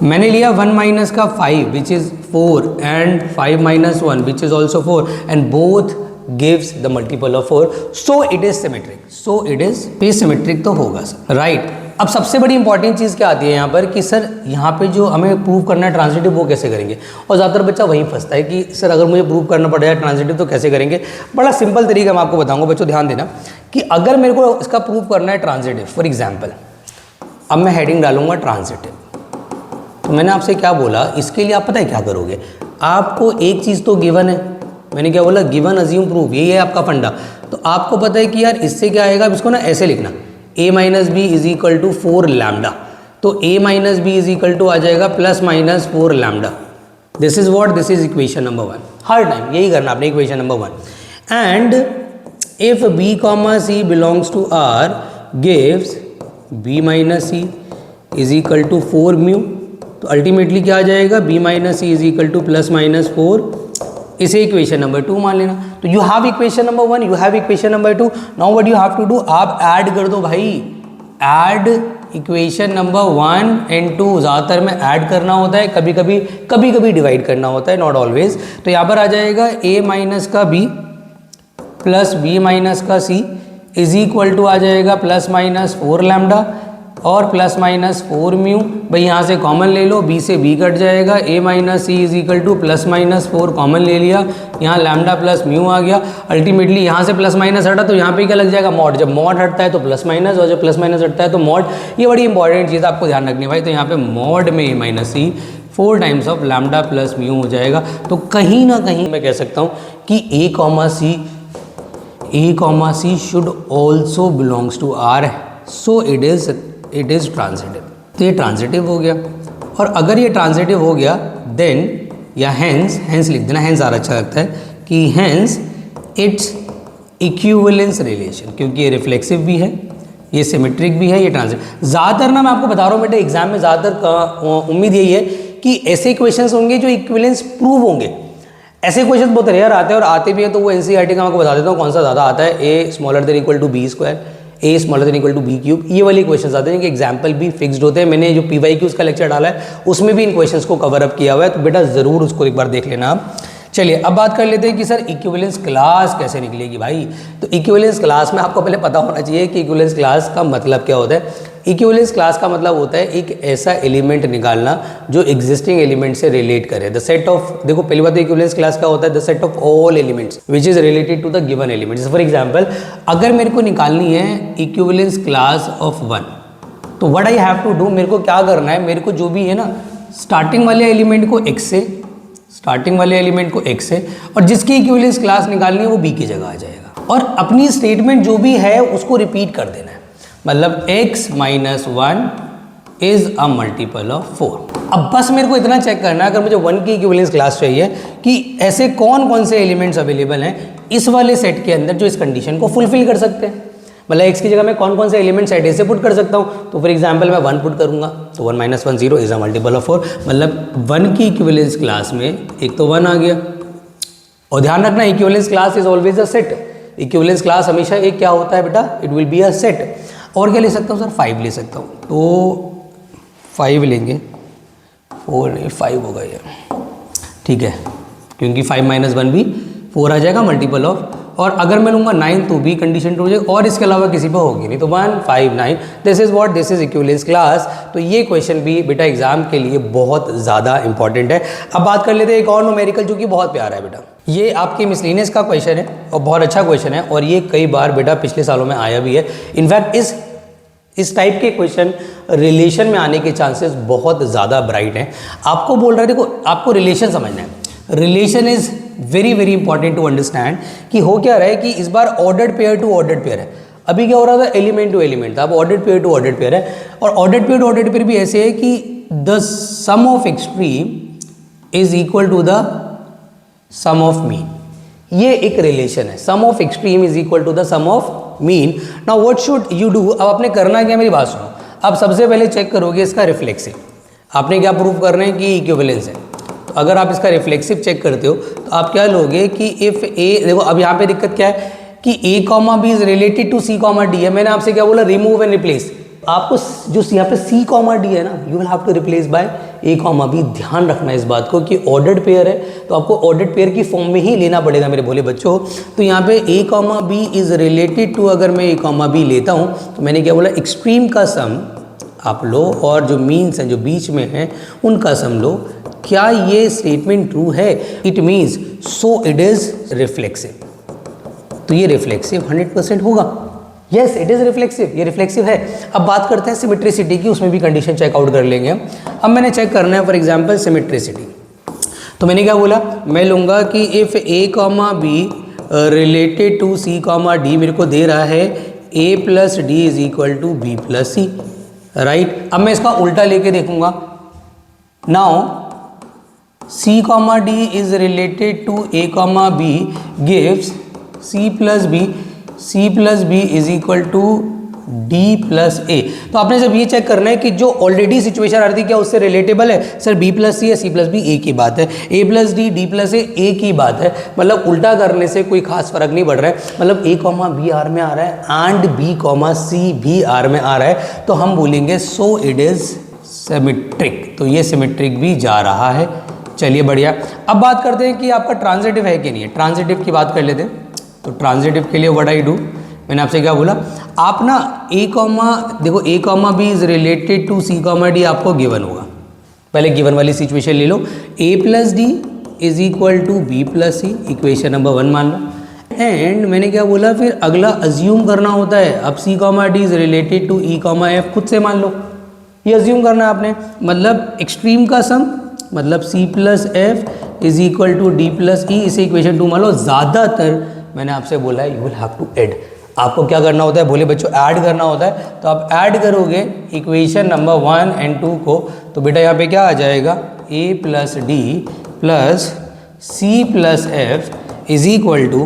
मैंने लिया 1 माइनस का 5 which is 4 and 5 minus 1 which is also 4 and both gives the multiple of 4, so it is symmetric, so it is symmetric तो होगा सर, राइट। अब सबसे बड़ी इंपॉर्टेंट चीज़ क्या आती है यहाँ पर कि सर यहाँ पे जो हमें प्रूव करना है ट्रांजिटिव वो कैसे करेंगे। और ज़्यादातर बच्चा वहीं फंसता है कि सर अगर मुझे प्रूव करना पड़ जाए ट्रांजिटिव तो कैसे करेंगे। बड़ा सिंपल तरीका मैं आपको बताऊँगा बच्चों, ध्यान देना कि अगर मेरे को इसका प्रूव करना है ट्रांजिटिव, फॉर एग्जाम्पल अब मैं हेडिंग डालूंगा ट्रांजिटिव। तो मैंने आपसे क्या बोला, इसके लिए आप पता है क्या करोगे, आपको एक चीज़ तो गिवन है, मैंने क्या बोला? गिवन अज्यूम प्रूव, यही है आपका फंडा। तो आपको पता है कि यार इससे क्या आएगा, इसको ना ऐसे लिखना a minus B is equal to 4 lambda. तो a minus B is equal to आ जाएगा plus minus 4 lambda. This is what, this is equation number 1। हर टाइम यही करना आपने, equation number 1। And if b comma c belongs to r gives b minus c is equal to 4 mu. तो ultimately क्या आ जाएगा? b minus C is equal to plus minus 4। इसे equation number 2 मान लेना। तो you have equation number 1, you have equation number 2। Now what you have to do, आप add कर दो भाई, ऐड इक्वेशन नंबर 1 एंड 2। ज़्यादातर में ऐड करना होता है, कभी कभी डिवाइड करना होता है, नॉट ऑलवेज। तो यहाँ पर आ जाएगा a माइनस का b प्लस b माइनस का c इज इक्वल टू आ जाएगा प्लस माइनस 4 लैम्डा और प्लस माइनस 4 म्यू। भाई यहाँ से कॉमन ले लो, b से b कट जाएगा, a minus C is equal to plus minus 4 common ले लिया, यहाँ लैम्डा प्लस म्यू आ गया। अल्टीमेटली यहाँ से प्लस माइनस हटा तो यहाँ पे क्या लग जाएगा? मॉड। जब मॉड हटता है तो प्लस माइनस और जब प्लस माइनस हटता है तो मॉड। ये बड़ी इंपॉर्टेंट चीज़ आपको ध्यान रखनी है भाई। तो यहाँ पे मॉड में a minus c 4 times of lambda plus mu हो जाएगा। तो कहीं ना कहीं मैं कह सकता हूँ कि a comma c should also belongs to r, so it is transitive. तो ये ट्रांजिटिव हो गया। और अगर ये ट्रांजिटिव हो गया देन या हैंस लिख देना, हैंस ज़्यादा अच्छा लगता है कि हैंस इट्स इक्विवेलेंस रिलेशन, क्योंकि ये रिफ्लेक्सिव भी है, ये सिमेट्रिक भी है, ये ट्रांजिटिव। ज़्यादातर ना मैं आपको बता रहा हूँ बेटे, एग्जाम में ज़्यादातर उम्मीद यही है कि ऐसे क्वेश्चंस होंगे जो इक्विवेलेंस प्रूव होंगे। ऐसे क्वेश्चन बहुत रेयर आते हैं और आते भी हैं तो वो एनसीईआरटी का मैं आपको बता देता हूँ कौन सा ज़्यादा आता है। a smaller than equal to b square, a smaller than equal to b cube, ये वाले क्वेश्चन आते हैं कि एग्जाम्पल भी फिक्स्ड होते हैं। मैंने जो PYQs का लेक्चर डाला है उसमें भी इन क्वेश्चंस को कवर अप किया हुआ है, तो बेटा ज़रूर उसको एक बार देख लेना आप। चलिए अब बात कर लेते हैं कि सर इक्विवेलेंस क्लास कैसे निकलेगी भाई। तो इक्विवेलेंस क्लास में आपको पहले पता होना चाहिए कि इक्विवेलेंस क्लास का मतलब क्या होता है। इक्विवेलेंस क्लास का मतलब होता है एक ऐसा एलिमेंट निकालना जो एग्जिस्टिंग एलिमेंट से रिलेट करे। द सेट ऑफ, देखो पहली बात तो इक्विवेलेंस क्लास क्या होता है, the set of all elements which is related to the given element. For example अगर मेरे को निकालनी है इक्विवेलेंस क्लास ऑफ 1, तो what I have to do, मेरे को क्या करना है, मेरे को जो भी है ना स्टार्टिंग वाले एलिमेंट को x से, और जिसकी इक्विवेलेंस क्लास निकालनी है वो b की जगह आ जाएगा, और अपनी स्टेटमेंट जो भी है उसको रिपीट कर देना है। मतलब x minus 1 is a multiple of 4। अब बस मेरे को इतना चेक करना है, अगर मुझे 1 की इक्विवेलेंस क्लास चाहिए कि ऐसे कौन कौन से एलिमेंट्स अवेलेबल हैं इस वाले सेट के अंदर जो इस कंडीशन को फुलफिल कर सकते हैं। मतलब x की जगह मैं कौन कौन से एलिमेंट सेट ए से पुट कर सकता हूँ। तो फॉर एग्जाम्पल मैं 1 पुट करूँगा, तो 1 minus 1 0 is a multiple of 4। मतलब 1 की इक्विवेलेंस क्लास में एक तो 1 आ गया। और ध्यान रखना equivalence class is always a set. Equivalence class हमेशा एक क्या होता है बेटा, it will be a set. और क्या ले सकता हूँ सर, 5 ले सकता हूँ, तो 5 लेंगे, 4 नहीं 5 होगा ये, ठीक है। क्योंकि 5 - 1 भी 4 आ जाएगा मल्टीपल ऑफ, और अगर मैं लूँगा 9 तो भी कंडीशन ट्रू हो जाएगी, और इसके अलावा किसी पे होगी नहीं, तो 1 5 9 this is what, this is equivalence class. तो ये क्वेश्चन भी बेटा एग्जाम के लिए बहुत ज़्यादा इंपॉर्टेंट है। अब बात कर लेते हैं एक और न्यूमेरिकल जो कि बहुत प्यारा है बेटा। ये आपके मिसलेनियस का क्वेश्चन है और बहुत अच्छा क्वेश्चन है, और ये कई बार बेटा पिछले सालों में आया भी है। इनफैक्ट इस टाइप के क्वेश्चन रिलेशन में आने के चांसेस बहुत ज़्यादा ब्राइट हैं। आपको बोल रहा है, देखो आपको रिलेशन समझना है, relation is very very important to understand कि हो क्या रहा है कि इस बार ordered pair to ordered pair है। अभी क्या हो रहा था, एलिमेंट टू एलिमेंट था, अब ordered pair to ordered pair है, और ordered pair to ordered pair भी ऐसे है कि the sum of extreme is equal to the sum of mean. ये एक रिलेशन है, sum of extreme is equal to the sum of mean. Now what should you do, अब आपने करना क्या, मेरी बात सुनो। अब सबसे पहले चेक करोगे इसका रिफ्लेक्सिव, आपने क्या प्रूव करना है कि इक्विवेलेंस है। तो अगर आप इसका रिफ्लेक्सिव चेक करते हो तो आप क्या लोगे कि इफ ए, देखो अब यहाँ पे दिक्कत क्या है कि a comma B is related to c comma d है। मैंने आपसे क्या बोला, रिमूव एंड रिप्लेस। आपको जो यहाँ पे c कॉमा डी है ना, you will have to replace by a comma b. ध्यान रखना इस बात को कि ऑर्डर्ड पेयर है तो आपको ऑर्डर्ड पेयर की फॉर्म में ही लेना पड़ेगा मेरे भोले बच्चों। तो यहाँ पे a comma B is related to, अगर मैं a कॉमा बी लेता हूँ तो मैंने क्या बोला, एक्सट्रीम का सम आप लो और जो मीन्स हैं जो बीच में हैं उनका सम लो। क्या ये स्टेटमेंट ट्रू है? It means so it is reflexive. तो ये रिफ्लेक्सिव 100% होगा। यस इट इज रिफ्लेक्सिव, ये रिफ्लेक्सिव है। अब बात करते हैं सिमेट्रिसिटी की, उसमें भी कंडीशन चेकआउट कर लेंगे हम। अब मैंने चेक करना है फॉर एग्जांपल सिमेट्रिसिटी। तो मैंने क्या बोला, मैं लूँगा कि if a comma B related to c comma D, मेरे को दे रहा है a plus D is equal to B plus C, right. अब मैं इसका उल्टा लेके देखूंगा। Now c comma D is related to a comma B gives c plus B is equal to d plus A. तो आपने जब ये चेक करना है कि जो ऑलरेडी सिचुएशन आ रही थी क्या उससे रिलेटेबल है। सर b प्लस सी है, c प्लस बी ए की बात है, a plus D, d plus A की बात है। मतलब उल्टा करने से कोई खास फर्क नहीं पड़ रहा है। मतलब a कॉमा बी आर में आ रहा है एंड b कॉमा सी भी आर में आ रहा है, तो हम बोलेंगे सो इट इज सिमेट्रिक। तो ये सिमेट्रिक भी जा रहा है। चलिए बढ़िया। अब बात करते हैं कि आपका ट्रांजिटिव है कि नहीं है। ट्रांजिटिव की बात कर लेते हैं। तो ट्रांजिटिव के लिए व्हाट आई डू, मैंने आपसे क्या बोला, आप ना a कॉमा, देखो a comma B is related to c comma d आपको गिवन होगा। पहले गिवन वाली सिचुएशन ले लो, a plus D is equal to B plus c, equation number 1 मान लो। एंड मैंने क्या बोला, फिर अगला अज्यूम करना होता है। अब c comma D is related to e comma f, खुद से मान लो, ये अज्यूम करना है आपने। मतलब एक्सट्रीम का सम, मतलब c plus F is equal to D plus E, इसे इक्वेशन 2 मान लो। ज़्यादातर मैंने आपसे बोला है you will have to add, आपको क्या करना होता है भोले बच्चों, ऐड करना होता है। तो आप ऐड करोगे इक्वेशन नंबर 1 एंड 2 को, तो बेटा यहाँ पे क्या आ जाएगा, a plus D plus C plus F is equal to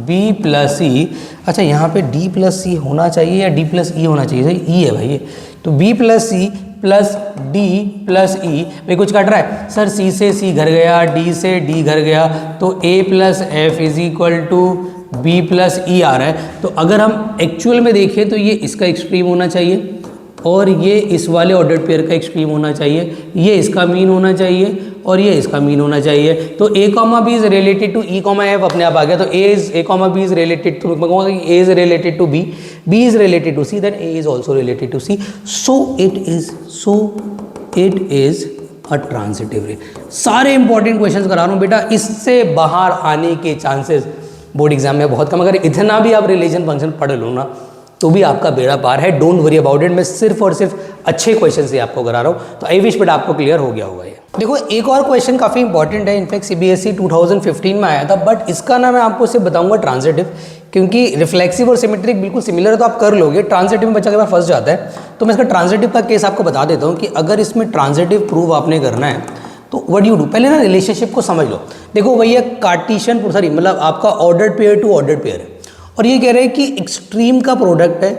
B plus C. अच्छा यहाँ पे d प्लस सी होना चाहिए या d प्लस ई होना चाहिए, सही ई है भाई ये। तो b plus C plus D plus E, भाई कुछ कट रहा है सर, c से c घर गया, d से d घर गया, तो a plus F is equal to B plus E आ रहा है। तो अगर हम एक्चुअल में देखें तो ये इसका एक्सट्रीम होना चाहिए और ये इस वाले ऑर्डर्ड पेयर का एक्सट्रीम होना चाहिए, ये इसका मीन होना चाहिए और ये इसका मीन होना चाहिए। तो a comma B is related to e comma f अपने आप आ गया। तो a comma B is related to, मैं कहूँगा कि a is related to b, b is related to c, then a is also related to c। So it is a transitive ring. सारे important questions करा रहा हूँ बेटा, इससे बाहर आने के चांसेस बोर्ड एग्जाम में बहुत कम। अगर इतना भी आप रिलेशन फंक्शन पढ़ लो ना तो भी आपका बेड़ा पार है। Don't worry about it. मैं सिर्फ और सिर्फ अच्छे क्वेश्चन से आपको करा रहा हूँ। तो आई विश बेटा आपको क्लियर हो गया होगा ये। देखो एक और क्वेश्चन काफ़ी इंपॉर्टेंट है, इनफैक्ट CBSE 2015 में आया था, बट इसका ना मैं आपको सिर्फ बताऊंगा ट्रांजिटिव, क्योंकि रिफ्लेक्सिव और सिमेट्रिक बिल्कुल सिमिलर है तो आप कर लोगे। ट्रांजिटिव में बच्चा के बार फंस जाता है, तो मैं इसका ट्रांजिटिव का केस आपको बता देता हूँ कि अगर इसमें ट्रांजिटिव प्रूव आपने करना है तो व्हाट यू डू, पहले ना रिलेशनशिप को समझ लो। देखो भैया कार्टेशियन, सॉरी मतलब आपका ordered pair to ordered pair है और ये कह रहे हैं कि एक्सट्रीम का प्रोडक्ट है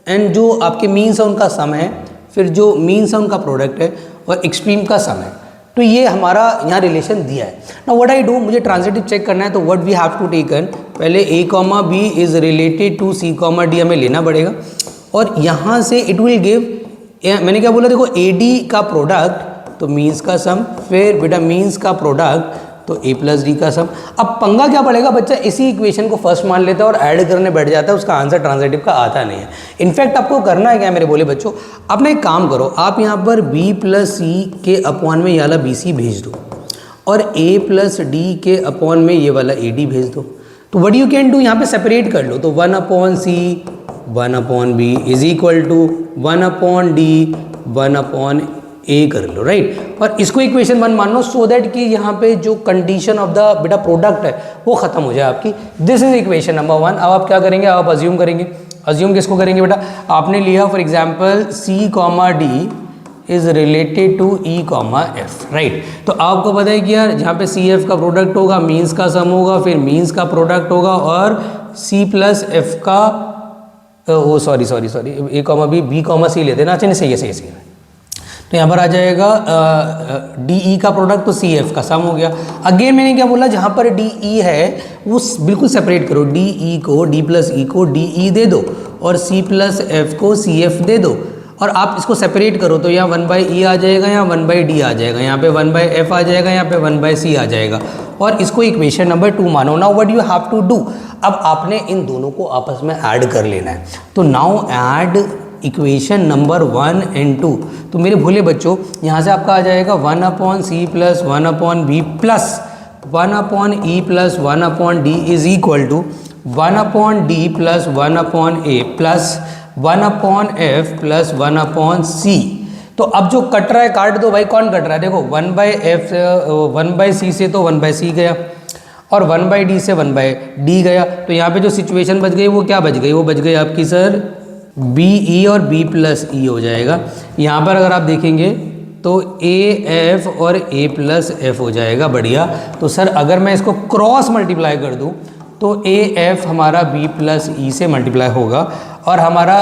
एंड जो आपके मीन्स है उनका सम है, फिर जो मीन्स है उनका प्रोडक्ट है और एक्सट्रीम का सम है। तो ये हमारा यहाँ रिलेशन दिया है ना। व्हाट आई डू, मुझे ट्रांजिटिव चेक करना है तो what we have to taken, पहले a comma B is related to c comma d हमें लेना पड़ेगा और यहाँ से इट विल गिव, मैंने क्या बोला, देखो AD का प्रोडक्ट तो मीन्स का सम, फिर बेटा मीन्स का प्रोडक्ट तो a प्लस डी का सम। अब पंगा क्या पड़ेगा, बच्चा इसी इक्वेशन को फर्स्ट मान लेता है और ऐड करने बैठ जाता है, उसका आंसर ट्रांजिटिव का आता नहीं है। इनफैक्ट आपको करना है क्या मेरे बोले बच्चों, आपने एक काम करो, आप यहाँ पर b प्लस सी के अपॉन में ये वाला बी सी भेज दो और a प्लस डी के अपॉन में ये वाला ए डी भेज दो। तो व्हाट यू कैन डू, यहाँ पे सेपरेट कर लो, तो 1 upon C 1 upon B is equal to 1 upon D 1 upon A कर लो, राइट। और इसको इक्वेशन 1 मान लो, सो दैट कि यहाँ पे जो कंडीशन ऑफ द बेटा प्रोडक्ट है वो खत्म हो जाए आपकी। This is equation number 1। अब आप क्या करेंगे, आप अज्यूम करेंगे, अज्यूम किसको करेंगे बेटा, आपने लिया for example c comma D is related to E comma f, right. तो आपको पता है कि यार जहाँ पे सी एफ का प्रोडक्ट होगा मीन्स का सम होगा, फिर मीन्स का प्रोडक्ट होगा और सी प्लस एफ का ओ सॉरी ए कॉमा बी कॉमा सी लेते हैं ना, अच्छा नहीं सही है, सही है। तो यहाँ पर आ जाएगा डी ई का प्रोडक्ट, तो सी एफ का सम हो गया। अगेन मैंने क्या बोला, जहाँ पर डी ई है वो बिल्कुल सेपरेट करो, डी ई को डी प्लस ई को डी ई दे दो और सी प्लस एफ को सी एफ दे दो और आप इसको सेपरेट करो, तो यहाँ 1 बाई ई आ जाएगा, यहाँ 1 बाई डी आ जाएगा, यहाँ पे 1 बाई एफ आ जाएगा, यहाँ पे 1 बाई सी आ जाएगा और इसको इक्वेशन नंबर 2 मानो। Now what you have to do, अब आपने इन दोनों को आपस में ऐड कर लेना है। तो now add equation number 1 and 2। तो मेरे भोले बच्चों यहाँ से आपका आ जाएगा 1 upon C plus 1 upon B plus 1 upon E plus 1 upon D is equal to 1 upon D plus 1 upon A plus 1 upon F plus 1 upon C. तो अब जो कट रहा है काट दो भाई, कौन कट रहा है, देखो 1 बाई एफ 1 बाई सी से तो 1 बाई सी गया और 1 बाई डी से 1 बाई डी गया। तो यहाँ पे जो सिचुएशन बच गई वो क्या बच गई, वो बच गई आपकी सर बी ई और बी प्लस ई हो जाएगा। यहाँ पर अगर आप देखेंगे तो ए एफ और ए प्लस एफ हो जाएगा, बढ़िया। तो सर अगर मैं इसको क्रॉस मल्टीप्लाई कर दूँ तो ए एफ हमारा बी प्लस ई से मल्टीप्लाई होगा और हमारा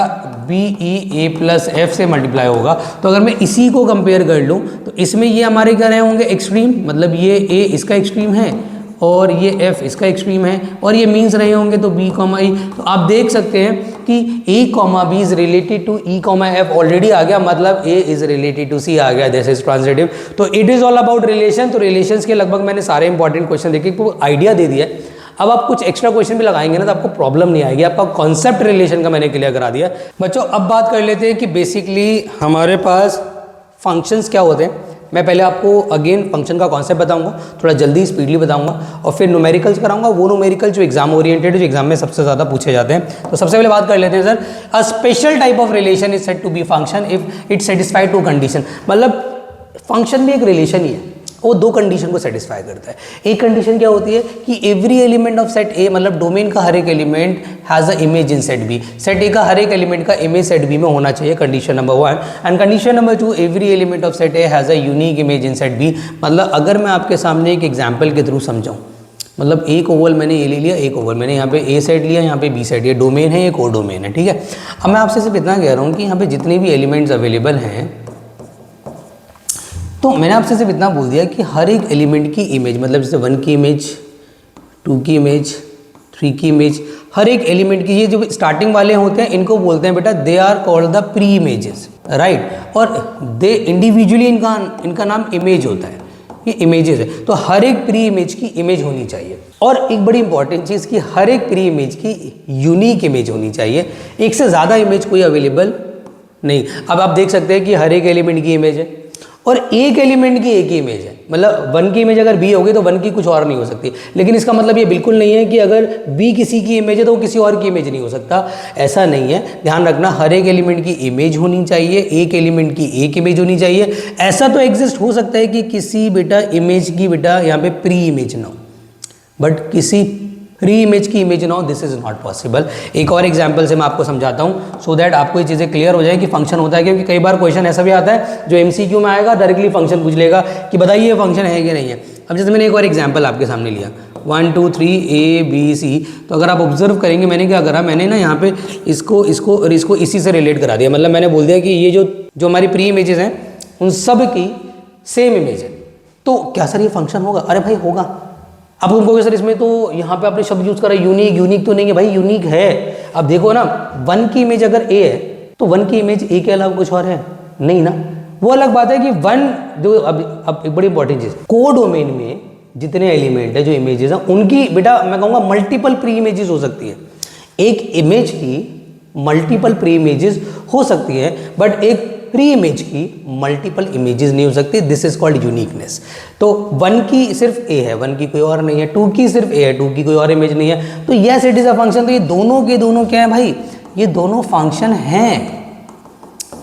बी ई ए प्लस एफ से मल्टीप्लाई होगा। तो अगर मैं इसी को कंपेयर कर लूँ तो इसमें ये हमारे क्या रहे होंगे एक्सट्रीम, मतलब ये ए इसका एक्सट्रीम है और ये एफ इसका एक्सट्रीम है और ये मीन्स रहे होंगे तो बी कॉमा ई। तो आप देख सकते हैं कि A comma B is related to E comma F already आ गया, मतलब A is related to C आ गया, दिस इज ट्रांजिटिव। तो it is all about relation. तो रिलेशंस के लगभग मैंने सारे इंपॉर्टेंट क्वेश्चन देखे, को आइडिया दे दिया है। अब आप कुछ एक्स्ट्रा क्वेश्चन भी लगाएंगे ना तो आपको प्रॉब्लम नहीं आएगी, आपका कॉन्सेप्ट रिलेशन का मैंने क्लियर करा दिया। बच्चों अब बात कर लेते हैं कि बेसिकली हमारे पास फंक्शंस क्या होते हैं। मैं पहले आपको अगेन फंक्शन का कॉन्सेप्ट बताऊंगा, थोड़ा जल्दी स्पीडली बताऊंगा और फिर न्यूमेरिकल्स कराऊंगा, वो न्यूमेरिकल जो एग्जाम ओरिएंटेड, जो एग्जाम में सबसे ज़्यादा पूछे जाते हैं। तो सबसे पहले बात कर लेते हैं sir, a special type of relation is said to be function if it satisfy two condition. मतलब फंक्शन भी एक रिलेशन ही है, वो दो कंडीशन को सेटिस्फाई करता है। एक कंडीशन क्या होती है कि every element of set A, मतलब डोमेन का हर एक element has a image in set B, set A का हर एक एलिमेंट का इमेज सेट बी में होना चाहिए, condition number 1। And condition number 2, every element of set A has a unique image in set B. मतलब अगर मैं आपके सामने एक एग्जाम्पल के थ्रू समझाऊँ, मतलब एक ओवल मैंने ये ले लिया, एक ओवल मैंने यहाँ पे ए सेट लिया, यहाँ पे बी सेट, ये डोमेन है, एक और डोमेन है, ठीक है। अब मैं आपसे सिर्फ इतना कह रहा हूँ कि यहाँ पे जितने भी एलिमेंट्स अवेलेबल हैं, तो मैंने आपसे सिर्फ इतना बोल दिया कि हर एक एलिमेंट की इमेज, मतलब जैसे 1 की इमेज, 2 की इमेज, 3 की इमेज, हर एक एलिमेंट की, ये जो स्टार्टिंग वाले होते हैं इनको बोलते हैं बेटा they are called the pre images, right. और दे इंडिविजुअली इनका नाम इमेज होता है, ये इमेजेस है। तो हर एक प्री इमेज की इमेज होनी चाहिए। और एक बड़ी इंपॉर्टेंट चीज़ कि हर एक प्री इमेज की यूनिक इमेज होनी चाहिए, एक से ज़्यादा इमेज कोई अवेलेबल नहीं। अब आप देख सकते हैं कि हर एक एलिमेंट की इमेज है और एक एलिमेंट की एक ही इमेज है, मतलब 1 की इमेज अगर बी होगी तो 1 की कुछ और नहीं हो सकती। लेकिन इसका मतलब ये बिल्कुल नहीं है कि अगर बी किसी की इमेज है तो वो किसी और की इमेज नहीं हो सकता, ऐसा नहीं है। ध्यान रखना, हर एक एलिमेंट की इमेज होनी चाहिए, एक एलिमेंट की एक इमेज होनी चाहिए। ऐसा तो एग्जिस्ट हो सकता है कि किसी बेटा इमेज की बेटा यहाँ पे प्री इमेज ना हो, बट किसी प्री इमेज की इमेज ना हो, दिस इज नॉट पॉसिबल। एक और एग्जांपल से मैं आपको समझाता हूँ सो दैट आपको ये चीज़ें क्लियर हो जाए कि फंक्शन होता है। क्योंकि कई बार क्वेश्चन ऐसा भी आता है जो एमसीक्यू में आएगा, डायरेक्टली फंक्शन पूछ लेगा कि बताइए ये फंक्शन है कि नहीं है। अब जैसे मैंने एक और एग्जाम्पल आपके सामने लिया 1 2 3 ए बी सी, तो अगर आप ऑब्जर्व करेंगे मैंने क्या करा, मैंने ना यहाँ पे इसको और इसको इसी से रिलेट करा दिया। मतलब मैंने बोल दिया कि ये जो हमारी प्री इमेजेस हैं उन सब की सेम इमेज है। तो क्या सर ये फंक्शन होगा? अरे भाई होगा। अब तुम कहोगे सर इसमें तो यहाँ पे आपने शब्द यूज करा यूनिक, यूनिक तो नहीं है भाई, यूनिक है। अब देखो ना 1 की इमेज अगर ए है तो 1 की इमेज ए के अलावा कुछ और है नहीं ना। वो अलग बात है कि 1 जो अब एक बड़ी इंपॉर्टेंट चीज, कोडोमेन में जितने एलिमेंट है जो इमेजेस हैं उनकी बेटा मैं कहूँगा मल्टीपल प्री इमेजेस हो सकती है। एक इमेज की मल्टीपल प्री इमेजेस हो सकती है, बट एक प्री इमेज की मल्टीपल इमेजेस नहीं हो सकती। This is called uniqueness. तो 1 की सिर्फ ए है, 1 की कोई और नहीं है, 2 की सिर्फ ए है, 2 की कोई और इमेज नहीं है, तो yes it is a function. तो ये दोनों के दोनों क्या है भाई, ये दोनों फंक्शन हैं,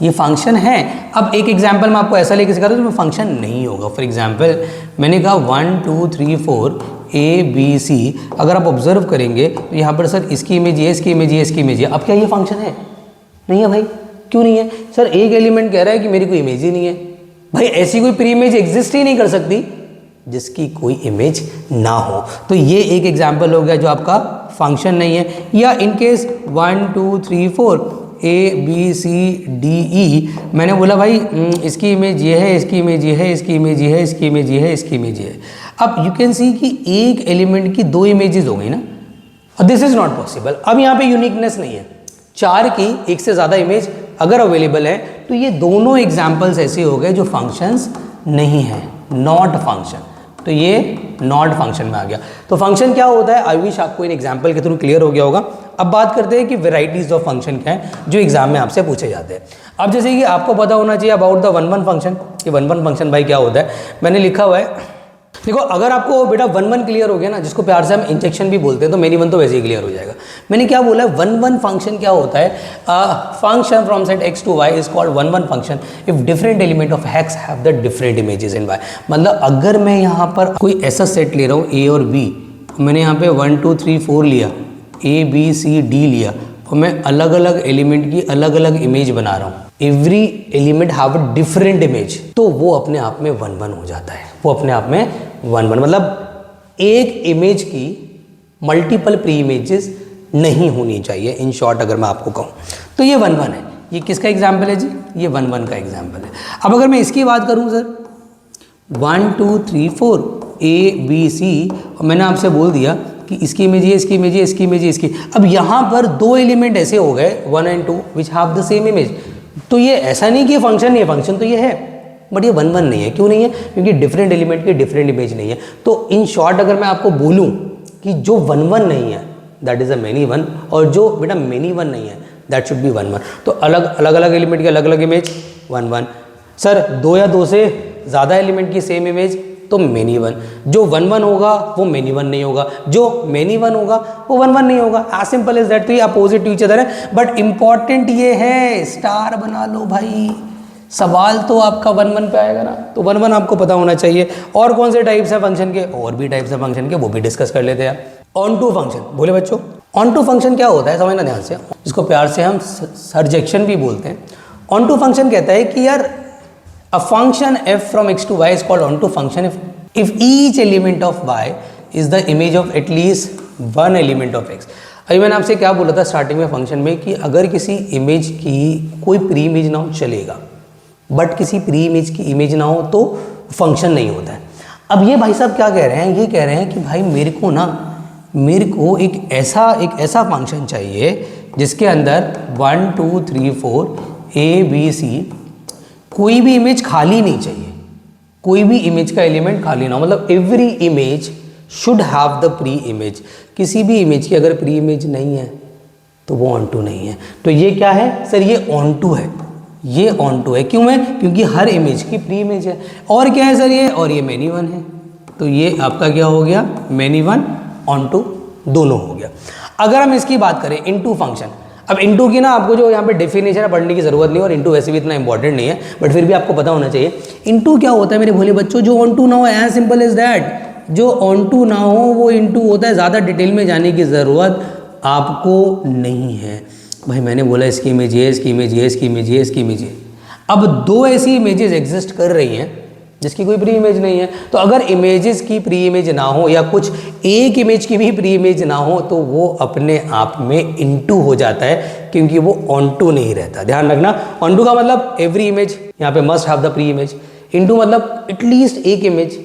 ये फंक्शन है। अब एक एग्जांपल मैं आपको ऐसा लेके सिखा दूं जिसमें फंक्शन नहीं होगा। फॉर एग्जांपल मैंने कहा 1 2 3 4 ए बी सी, अगर आप ऑब्जर्व करेंगे तो यहाँ पर सर इसकी इमेज ये, इसकी इमेज ये, इसकी इमेज ये। अब क्या ये फंक्शन है? नहीं है भाई। क्यों नहीं है? सर एक एलिमेंट कह रहा है कि मेरी कोई इमेज ही नहीं है। भाई ऐसी कोई प्री इमेज एग्जिस्ट ही नहीं कर सकती जिसकी कोई इमेज ना हो। तो ये एक एग्जांपल हो गया जो आपका फंक्शन नहीं है। या in case 1 2 3 4 A B C D E, मैंने बोला भाई इसकी इमेज ये है, इसकी इमेज ये है, इसकी इमेज ये है, इसकी इमेज ये है, इसकी इमेज ये है। अब यू कैन सी कि एक एलिमेंट की 2 इमेजेस हो गई ना, और दिस इज नॉट पॉसिबल। अब यहाँ पे यूनिकनेस नहीं है। 4 की एक से ज़्यादा इमेज अगर अवेलेबल है तो ये दोनों एग्जाम्पल्स ऐसे हो गए जो फंक्शंस नहीं है, नॉट फंक्शन। तो ये नॉट फंक्शन में आ गया। तो फंक्शन क्या होता है, आई विश आपको इन एग्जाम्पल के थ्रू क्लियर हो गया होगा। अब बात करते हैं कि वेराइटीज ऑफ फंक्शन क्या है जो एग्जाम में आपसे पूछे जाते हैं। अब जैसे कि आपको पता होना चाहिए अबाउट द 1 1 फंक्शन, कि 1 1 फंक्शन भाई क्या होता है। मैंने लिखा हुआ है, देखो अगर आपको बेटा 1 1 क्लियर हो गया ना, जिसको प्यार से हम इंजेक्शन भी बोलते हैं, तो मेनी 1 तो वैसे ही क्लियर हो जाएगा। मैंने क्या बोला है, 1 1 फंक्शन क्या होता है, function from set x to y is called 1 1 function if different element of x have the different images in y। मतलब अगर मैं यहाँ पर कोई ऐसा सेट ले रहा हूँ a और b, मैंने यहाँ पे 1 2 3 4 लिया, a b c d लिया, और मैं अलग अलग एलिमेंट की अलग अलग इमेज बना रहा हूँ, every element have a different image, तो वो अपने आप में 1 1 हो जाता है। वो अपने आप में 1 1 मतलब एक इमेज की मल्टीपल प्री इमेजेस नहीं होनी चाहिए। इन शॉर्ट अगर मैं आपको कहूँ तो ये 1 1 है। ये किसका एग्जाम्पल है जी, ये 1 1 का एग्जाम्पल है। अब अगर मैं इसकी बात करूँ सर 1 2 3 4 ए बी सी, और मैंने आपसे बोल दिया कि इसकी इमेज ये, इसकी इमेज ये, इसकी इमेज ये, इसकी। अब यहाँ पर 2 एलिमेंट ऐसे हो गए 1 and 2 which have the same image, तो ये ऐसा नहीं कि फंक्शन नहीं है, फंक्शन तो ये है, बट ये 1 1 नहीं है। क्यों नहीं है? क्योंकि डिफरेंट एलिमेंट की डिफरेंट इमेज नहीं है। तो इन शॉर्ट अगर मैं आपको बोलूँ कि जो 1 1 नहीं है दैट इज़ अ मेनी 1, और जो बेटा मेनी 1 नहीं है दैट शुड बी 1 1। तो अलग अलग एलिमेंट की अलग अलग इमेज 1 1। सर 2 या 2 से ज़्यादा एलिमेंट की सेम इमेज तो मेनी 1। जो 1 1 होगा वो मेनी 1 नहीं होगा, जो मेनी 1 होगा वो 1 1 नहीं होगा। As simple is that. तो ये अपोजिट टू ईच अदर है, बट इंपॉर्टेंट ये है, स्टार बना लो भाई, सवाल तो आपका 1 1 पे आएगा ना, तो 1 1 आपको पता होना चाहिए। और कौन से टाइप्स है फंक्शन के, और भी टाइप्स है फंक्शन के, वो भी डिस्कस कर लेते हैं। ऑन टू फंक्शन बोले बच्चों, ऑन टू फंक्शन क्या होता है समझना ध्यान से, जिसको प्यार से हम सर्जेक्शन भी बोलते हैं। ऑन टू फंक्शन कहता है कि यार a function f from x to y is called onto function if each element of y is the image of at least one element of x। अभी मैंने आपसे क्या बोला था स्टार्टिंग में फंक्शन में कि अगर किसी इमेज की कोई प्री इमेज ना हो चलेगा, बट किसी प्री इमेज की इमेज ना हो तो फंक्शन नहीं होता है। अब ये भाई साहब क्या कह रहे हैं, ये कह रहे हैं कि भाई मेरे को एक ऐसा फंक्शन चाहिए जिसके अंदर 1 2 3 4 a b c कोई भी इमेज खाली नहीं चाहिए, कोई भी इमेज का एलिमेंट खाली ना हो। मतलब every image should have the pre image. किसी भी इमेज की अगर प्री इमेज नहीं है तो वो ऑन टू नहीं है। तो ये क्या है सर, ये ऑन टू है, ये ऑन टू है। क्यों है? क्योंकि हर इमेज की प्री इमेज है। और क्या है सर ये, और ये मेनी 1 है, तो ये आपका क्या हो गया, मेनी 1 ऑन टू दोनों हो गया। अगर हम इसकी बात करें इनटू फंक्शन, अब इनटू की ना आपको जो यहाँ पे डेफिनेशन है पढ़ने की जरूरत नहीं, और इनटू वैसे भी इतना इंपॉर्टेंट नहीं है, बट फिर भी आपको पता होना चाहिए इनटू क्या होता है मेरे भोले बच्चों। जो ऑन टू ना हो, एज सिंपल इज दैट, जो ऑन टू ना हो वो इनटू होता है। ज़्यादा डिटेल में जाने की ज़रूरत आपको नहीं है। भाई मैंने बोला इसकी इमेज ये, इसकी इमेज ये, इसकी इमेज ये, इसकी इमेज ये। अब 2 ऐसी इमेजेस एग्जिस्ट कर रही हैं जिसकी कोई प्री इमेज नहीं है। तो अगर इमेजेस की प्री इमेज ना हो या कुछ एक इमेज की भी प्री इमेज ना हो तो वो अपने आप में इनटू हो जाता है, क्योंकि वो ऑन टू नहीं रहता। ध्यान रखना, ऑन टू का मतलब एवरी इमेज, यहाँ पे must have the pre image. Into मतलब एटलीस्ट एक इमेज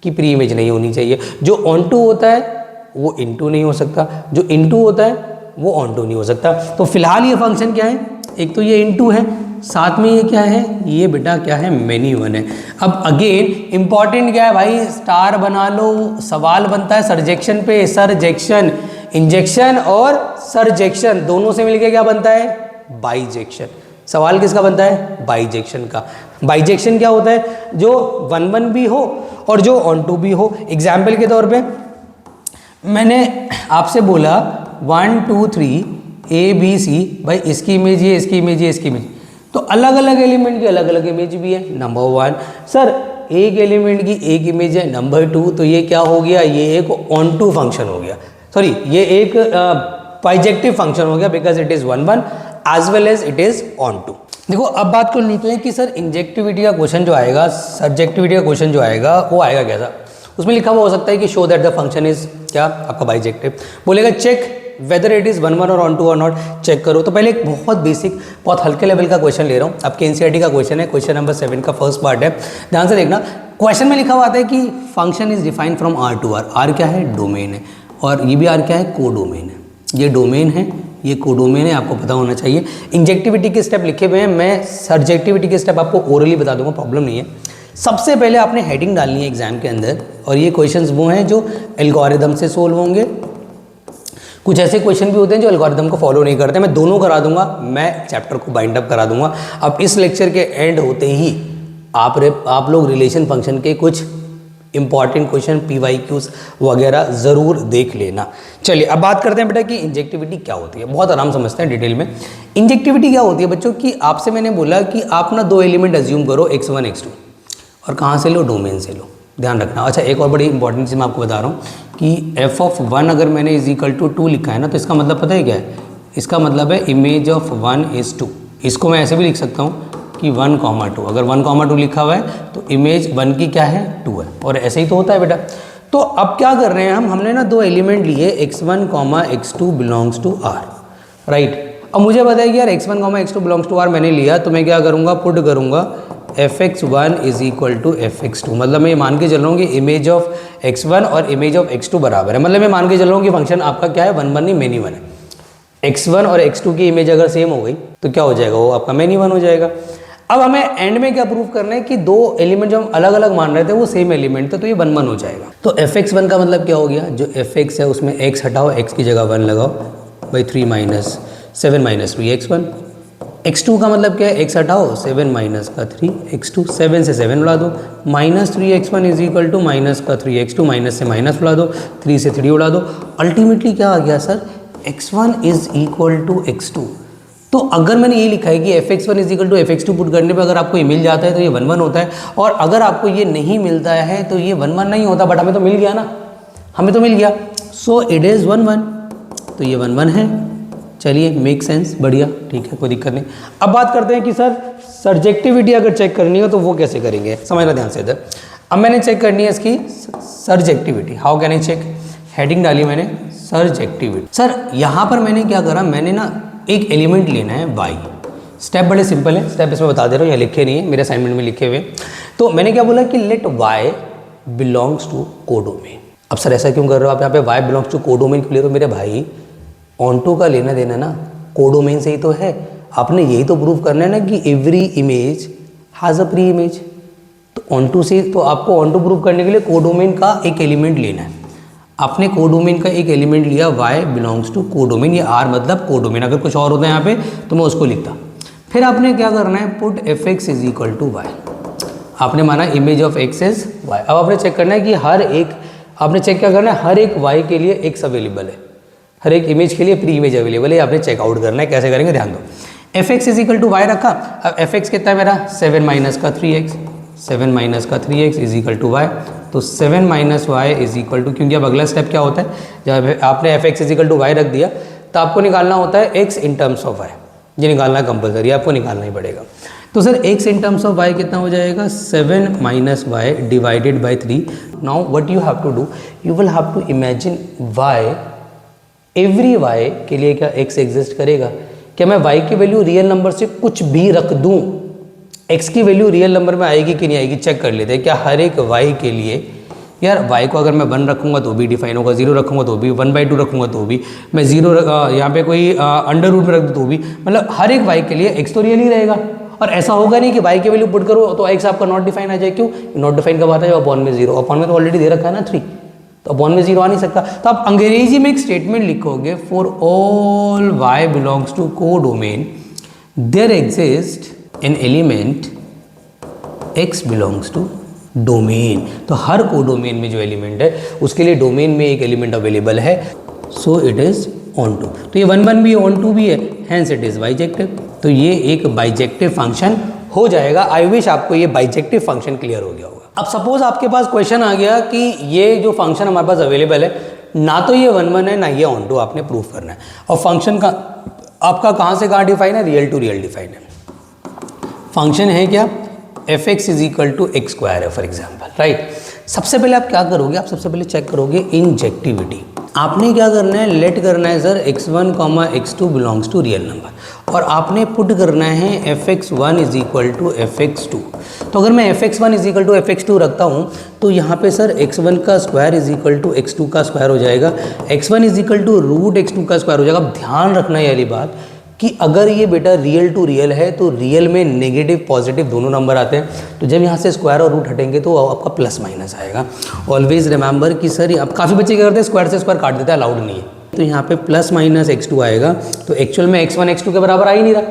की प्री इमेज नहीं होनी चाहिए। जो ऑन टू होता है वो इनटू नहीं हो सकता, जो इनटू होता है वो ऑन टू नहीं हो सकता। तो फिलहाल ये फंक्शन क्या है, एक तो ये इनटू है, साथ में ये क्या है, ये बेटा क्या है, मेनी वन है। अब अगेन इंपॉर्टेंट क्या है भाई, स्टार बना लो, सवाल बनता है सरजेक्शन पे, सरजेक्शन, इंजेक्शन और सरजेक्शन दोनों से मिलके क्या बनता है, बाइजेक्शन। सवाल किसका बनता है, बाइजेक्शन का। बाइजेक्शन क्या होता है, जो 1-1 भी हो और जो ऑन टू भी हो। एग्जाम्पल के तौर पे मैंने आपसे बोला 1 2 3 ABC, भाई इसकी इमेज ये, इसकी इमेज ये, इसकी इमेज, तो अलग अलग एलिमेंट की अलग अलग इमेज भी है। नंबर 1 सर एक एलिमेंट की एक इमेज है। नंबर 2 तो ये क्या हो गया, ये एक ऑन टू फंक्शन हो गया, सॉरी ये एक बाइजेक्टिव फंक्शन हो गया, because it is 1-1 as well as it is onto. देखो अब बात कर लेते हैं कि सर इंजेक्टिविटी का क्वेश्चन जो आएगा, सब्जेक्टिविटी का क्वेश्चन जो आएगा वो आएगा कैसा। उसमें लिखा हुआ हो सकता है कि show that the function is क्या, आपका बाइजेक्टिव। बोलेगा चेक वेदर इट इज़ 1-1 और ऑन टू और नॉट, चेक करो। तो पहले एक बहुत बेसिक, बहुत हल्के लेवल का क्वेश्चन ले रहा हूँ, आपके एनसीईआरटी का क्वेश्चन है, क्वेश्चन नंबर 7 का फर्स्ट पार्ट है, ध्यान से देखना। क्वेश्चन में लिखा हुआ आता है कि function is defined from R to R। R क्या है, डोमेन है, और ये भी R क्या है, कोडोमेन है। ये डोमेन है, ये कोडोमेन है, आपको पता होना चाहिए। इंजेक्टिविटी के स्टेप लिखे हुए हैं, मैं सब्जेक्टिविटी के स्टेप आपको ओरली बता दूंगा, प्रॉब्लम नहीं है। सबसे पहले आपने हेडिंग डालनी है एग्जाम के अंदर, और ये क्वेश्चंस वो हैं जो एल्गोरिदम से सोल्व होंगे। कुछ ऐसे क्वेश्चन भी होते हैं जो एल्गोरिदम को फॉलो नहीं करते, मैं दोनों करा दूंगा, मैं चैप्टर को बाइंड अप करा दूंगा। अब इस लेक्चर के एंड होते ही आप लोग रिलेशन फंक्शन के कुछ इंपॉर्टेंट क्वेश्चन PYQs वगैरह ज़रूर देख लेना। चलिए अब बात करते हैं बेटा कि इंजेक्टिविटी क्या होती है, बहुत आराम समझते हैं डिटेल में। इंजेक्टिविटी क्या होती है बच्चों की, आपसे मैंने बोला कि आप ना दो एलिमेंट अज्यूम करो, x1 x2, और कहाँ से लो, डोमेन से लो, ध्यान रखना। अच्छा एक और बड़ी इंपॉर्टेंट चीज़ मैं आपको बता रहा हूँ कि f(1) अगर मैंने इज इक्वल टू 2 लिखा है ना, तो इसका मतलब पता है क्या है, इसका मतलब है इमेज ऑफ 1 is 2। इसको मैं ऐसे भी लिख सकता हूँ कि 1, 2, अगर 1, 2 लिखा हुआ है तो इमेज 1 की क्या है, 2 है, और ऐसे ही तो होता है बेटा। तो अब क्या कर रहे हैं हमने ना दो एलिमेंट लिए, x1, x2 belongs to R, right. अब मुझे पता है कि यार x1, x2 belongs to R मैंने लिया, तो मैं क्या करूँगा, पुट करूँगा fx1 is equal to fx2। मतलब मैं ये मान के चल रहा हूँ कि इमेज ऑफ x1 और इमेज ऑफ x2 बराबर है। मतलब मैं मान के चल रहा हूँ कि फंक्शन आपका क्या है, 1-1 नहीं मेनी वन है। x1 और x2 की इमेज अगर सेम हो गई तो क्या हो जाएगा, वो आपका मेनी वन हो जाएगा। अब हमें एंड में क्या प्रूव करना है कि दो एलिमेंट जो हम अलग अलग मान रहे थे वो सेम एलिमेंट थे, तो ये 1-1 हो जाएगा। तो fx1 का मतलब क्या हो गया, जो fx है उसमें x हटाओ, x की जगह 1 लगाओ, बाई 7 - 3x1। x2 का मतलब क्या है, x हटाओ, 7 - 3x2, 7 से 7 उड़ा दो, -3x1 is equal to -3x2, minus से माइनस उड़ा दो, 3 से 3 उड़ा दो। अल्टीमेटली क्या आ गया sir, x1 is equal to x2। तो अगर मैंने ये लिखा है कि fx1 is equal to fx2 put करने पे अगर आपको ये मिल जाता है तो ये 1-1 होता है, और अगर आपको ये नहीं मिलता है तो ये 1-1 नहीं होता, बट हमें तो मिल गया ना, हमें तो मिल गया, सो इट इज़ 1-1, तो ये 1-1 है। चलिए मेक सेंस, बढ़िया, ठीक है, कोई दिक्कत नहीं। अब बात करते हैं कि सर सब्जेक्टिविटी अगर चेक करनी हो तो वो कैसे करेंगे, समझना ध्यान से इधर। अब मैंने चेक करनी है इसकी surjectivity, how can I check, heading डाली मैंने सब्जेक्टिविटी। सर यहाँ पर मैंने क्या करा, मैंने ना एक एलिमेंट लेना है y। स्टेप बड़े सिंपल है, स्टेप इसमें बता दे रहा हूँ, यहाँ लिखे नहीं है, मेरे असाइनमेंट में लिखे हुए। तो मैंने क्या बोला कि let y belongs to codomain. अब सर ऐसा क्यों कर रहे हो आप, यहाँ पे y बिलोंग्स टू कोडोमेन क्यों ले रहे हो मेरे भाई, ऑन टू का लेना देना ना कोडोमेन से ही तो है। आपने यही तो प्रूव करना है ना कि every image has a pre image. तो ऑन टू से, तो आपको ऑन टू प्रूव करने के लिए कोडोमेन का एक एलिमेंट लेना है। आपने कोडोमेन का एक एलिमेंट लिया, y बिलोंग्स टू कोडोमेन, ये R मतलब कोडोमेन, अगर कुछ और होता है यहाँ पे तो मैं उसको लिखता। फिर आपने क्या करना है, put fx is equal to y। आपने माना image of x is y। अब आपने चेक करना है कि हर एक, आपने चेक क्या करना है, हर एक y के लिए x अवेलेबल है, हर एक इमेज के लिए प्री इमेज अवेलेबल है, आपने चेकआउट करना है। कैसे करेंगे ध्यान दो, fx is equal to y रखा। अब fx कितना है मेरा, 7 - 3x, 7 - 3x is equal to y। तो 7 - y इज इक्वल टू, क्योंकि अब अगला स्टेप क्या होता है, जब आपने fx is equal to y रख दिया तो आपको निकालना होता है x in terms of y। ये निकालना कंपलसरी, आपको निकालना ही पड़ेगा। तो sir x in terms of y कितना हो जाएगा, 7 - y divided by 3। Now what you have to do, you will have to imagine y, every y के लिए क्या x एग्जिस्ट करेगा। क्या मैं y की वैल्यू रियल नंबर से कुछ भी रख दूं, x की वैल्यू रियल नंबर में आएगी कि नहीं आएगी, चेक कर लेते हैं। क्या हर एक y के लिए, यार y को अगर मैं 1 रखूंगा तो भी डिफाइन होगा, 0 रखूंगा तो भी, 1/2 रखूंगा तो भी, मैं 0 यहाँ पे कोई अंडर रूट में रख दूँ तो भी, मतलब हर एक y के लिए x तो रियल ही रहेगा, और ऐसा होगा नहीं कि y की वैल्यू पुट करो तो x आपका नॉट डिफाइन आ जाए। क्यों नॉट डिफाइन कब आता है? अपॉन में 0, अपॉन में तो ऑलरेडी दे रखा है ना 3, तो अपॉन में 0 आ नहीं सकता। तो आप अंग्रेजी में एक स्टेटमेंट लिखोगे, for all y belongs to को domain there exist an element x belongs to domain. तो हर को डोमेन में जो एलिमेंट है उसके लिए डोमेन में एक एलिमेंट अवेलेबल है, so it is onto. तो ये 1 भी है, ऑन टू भी है, हैंस इट इज बाइजेक्टिव। तो ये एक बाइजेक्टिव फंक्शन हो जाएगा। आई विश आपको ये बाइजेक्टिव फंक्शन क्लियर हो गया होगा। अब सपोज आपके पास क्वेश्चन आ गया कि ये जो फंक्शन हमारे पास अवेलेबल है, ना तो ये 1 है ना ये ऑन टू, आपने प्रूफ करना है। और फंक्शन का आपका कहाँ से कहाँ डिफाइन है? रियल टू रियल डिफाइन है। फंक्शन है क्या? F x is equal to x square है फॉर एग्जाम्पल, राइट। सबसे पहले आप क्या करोगे? आप सबसे पहले चेक करोगे इंजेक्टिविटी। आपने क्या करना है? लेट करना है sir x1 x2 belongs to real number, और आपने पुट करना है fx1 is equal to fx2। तो अगर मैं fx1 is equal to fx2 रखता हूँ तो यहाँ पे सर x1 का square is equal to x2 का स्क्वायर हो जाएगा, x1 is equal to root x2 का स्क्वायर हो जाएगा। अब ध्यान रखना है वाली बात कि अगर ये बेटा रियल टू रियल है तो रियल में नेगेटिव पॉजिटिव दोनों नंबर आते हैं, तो जब यहाँ से स्क्वायर और रूट हटेंगे तो आपका प्लस माइनस आएगा। ऑलवेज रिमेंबर कि सर अब काफ़ी बच्चे क्या करते हैं, स्क्वायर से स्क्वायर काट देता है, अलाउड नहीं है। तो यहाँ पे प्लस माइनस x2 आएगा, तो एक्चुअल में x1 x2 के बराबर आ ही नहीं रहा।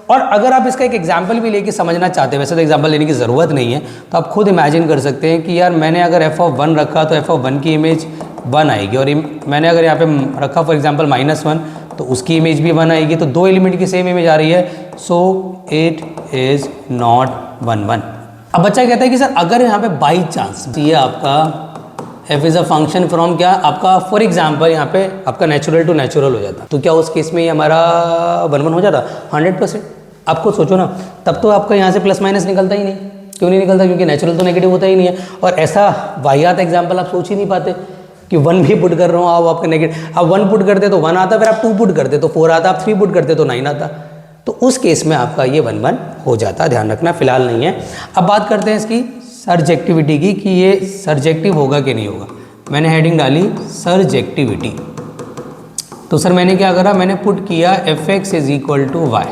और अगर आप इसका एक एग्जाम्पल भी लेके समझना चाहते हैं, वैसे तो एग्जाम्पल लेने की ज़रूरत नहीं है, तो आप खुद इमेजिन कर सकते हैं कि यार मैंने अगर f(1) रखा तो f(1) की इमेज 1 आएगी, और मैंने अगर यहाँ पे रखा फॉर एग्जाम्पल -1 तो उसकी इमेज भी 1 आएगी। तो दो एलिमेंट की सेम इमेज आ रही है, सो इट इज़ नॉट 1 1। अब बच्चा कहता है कि सर अगर यहाँ पे बाई चांस ये आपका f is a function from क्या आपका, फॉर एग्जाम्पल यहाँ पे आपका नेचुरल टू नेचुरल हो जाता, तो क्या उस केस में ये हमारा 1 1 हो जाता? 100%। आप खुद सोचो ना, तब तो आपका यहाँ से प्लस माइनस निकलता ही नहीं। क्यों नहीं निकलता? क्योंकि नेचुरल तो नेगेटिव होता ही नहीं है। और ऐसा वाहियात एग्जाम्पल आप सोच ही नहीं पाते कि 1 भी पुट कर रहा हूँ, आप आपका नेगेटिव, आप 1 पुट करते तो 1 आता, फिर आप 2 पुट करते तो 4 आता, आप 3 पुट करते तो 9 आता। तो उस केस में आपका ये 1 1 हो जाता, ध्यान रखना, फिलहाल नहीं है। अब बात करते हैं इसकी सर्जेक्टिविटी की कि ये सर्जेक्टिव होगा कि नहीं होगा। मैंने हेडिंग डाली सर्जेक्टिविटी, तो सर मैंने क्या करा? मैंने पुट किया f x is equal to y,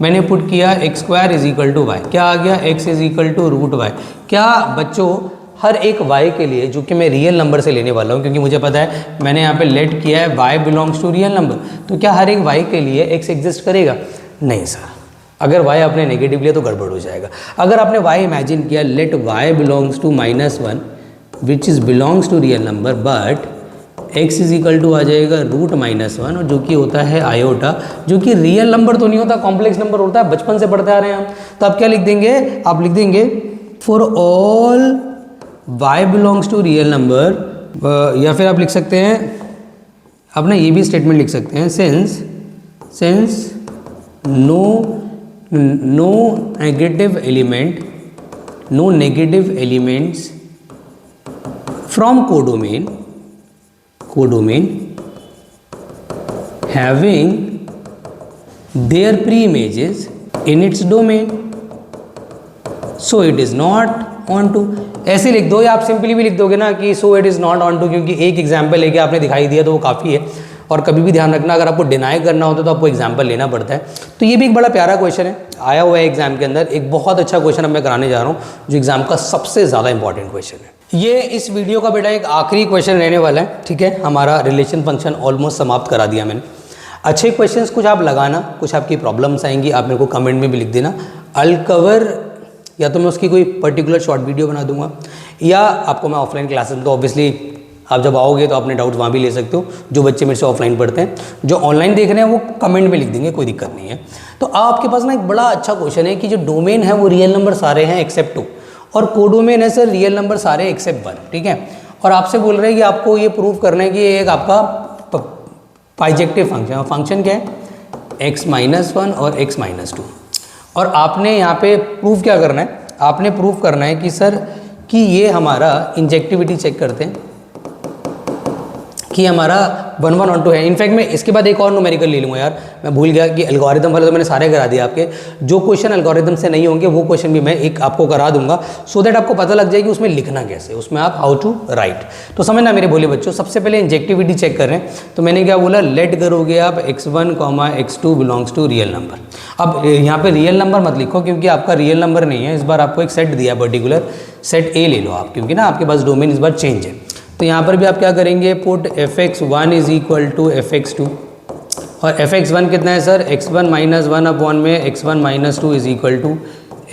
मैंने पुट किया x square is equal to y, क्या आ गया? X is equal to root y. क्या बच्चों हर एक y के लिए, जो कि मैं रियल नंबर से लेने वाला हूँ क्योंकि मुझे पता है मैंने यहाँ पे लेट किया है y belongs to real number, तो क्या हर एक y के लिए x एग्जिस्ट करेगा? नहीं सर। अगर y आपने नेगेटिव लिया तो गड़बड़ हो जाएगा। अगर आपने y इमेजिन किया let y belongs to -1 which is belongs to real number, but x is equal to आ जाएगा रूट -1, और जो कि होता है आयोटा, जो कि रियल नंबर तो नहीं होता, कॉम्प्लेक्स नंबर होता है, बचपन से पढ़ते आ रहे हैं हम। तो आप क्या लिख देंगे? आप लिख देंगे for all y belongs to real number, या फिर आप लिख सकते हैं, आप ना ये भी स्टेटमेंट लिख सकते हैं, since no negative elements from codomain having their pre images in its domain, so it is not onto. ऐसे लिख दो, या आप सिंपली भी लिख दोगे ना कि so it is not onto, क्योंकि एक एग्जाम्पल लेके आपने दिखाई दिया तो वो काफ़ी है। और कभी भी ध्यान रखना, अगर आपको डिनाई करना होता है तो आपको एग्जाम्पल लेना पड़ता है। तो ये भी एक बड़ा प्यारा क्वेश्चन है, आया हुआ है एग्जाम के अंदर। एक बहुत अच्छा क्वेश्चन अब मैं कराने जा रहा हूँ जो एग्जाम का सबसे ज़्यादा इंपॉर्टेंट क्वेश्चन है। ये इस वीडियो का बेटा एक आखिरी क्वेश्चन रहने वाला है, ठीक है। हमारा रिलेशन फंक्शन ऑलमोस्ट समाप्त करा दिया मैंने। अच्छे क्वेश्चंस कुछ आप लगाना, कुछ आपकी प्रॉब्लम्स आएंगी, आप मेरे को कमेंट में भी लिख देना। अल कवर, या तो मैं उसकी कोई पर्टिकुलर शॉर्ट वीडियो बना दूंगा, या आपको मैं ऑफलाइन क्लासेस में, तो ऑब्वियसली आप जब आओगे तो अपने डाउट्स वहाँ भी ले सकते हो। जो बच्चे मेरे से ऑफलाइन पढ़ते हैं, जो ऑनलाइन देख रहे हैं वो कमेंट में लिख देंगे, कोई दिक्कत नहीं है। तो आपके पास ना एक बड़ा अच्छा क्वेश्चन है कि जो डोमेन है वो रियल नंबर सारे हैं एक्सेप्ट 2, और कोडोमेन है सर रियल नंबर सारे एक्सेप्ट 1, ठीक है। और आपसे बोल रहे हैं कि आपको ये प्रूव करना है कि ये एक आपका बाइजेक्टिव फंक्शन, फंक्शन क्या है? x-1 और x-2। और आपने यहाँ पे प्रूव क्या करना है? आपने प्रूव करना है कि सर कि ये हमारा इंजेक्टिविटी चेक करते हैं कि हमारा 1 1 ऑन 2 है। इनफैक्ट मैं इसके बाद एक और न्यूमेरिकल ले लूँगा यार, मैं भूल गया कि एल्गोरिदम वाले तो मैंने सारे करा दिए आपके, जो क्वेश्चन एल्गोरिदम से नहीं होंगे वो क्वेश्चन भी मैं एक आपको करा दूंगा, सो दैट आपको पता लग जाए कि उसमें लिखना कैसे, उसमें आप हाउ टू राइट। तो समझना मेरे भोले बच्चों, सबसे पहले इंजेक्टिविटी चेक कर रहे हैं, तो मैंने क्या बोला, लेट करोगे आप x1, x2 belongs to real number. अब यहाँ पे रियल नंबर मत लिखो क्योंकि आपका रियल नंबर नहीं है, इस बार आपको एक सेट दिया है पर्टिकुलर, सेट ए ले लो आप, क्योंकि ना आपके पास डोमेन इस बार चेंज है। तो यहाँ पर भी आप क्या करेंगे, put fx1 is equal to fx2, और fx1 कितना है सर, x1 माइनस 1 अपॉन में x1 minus 2 is equal to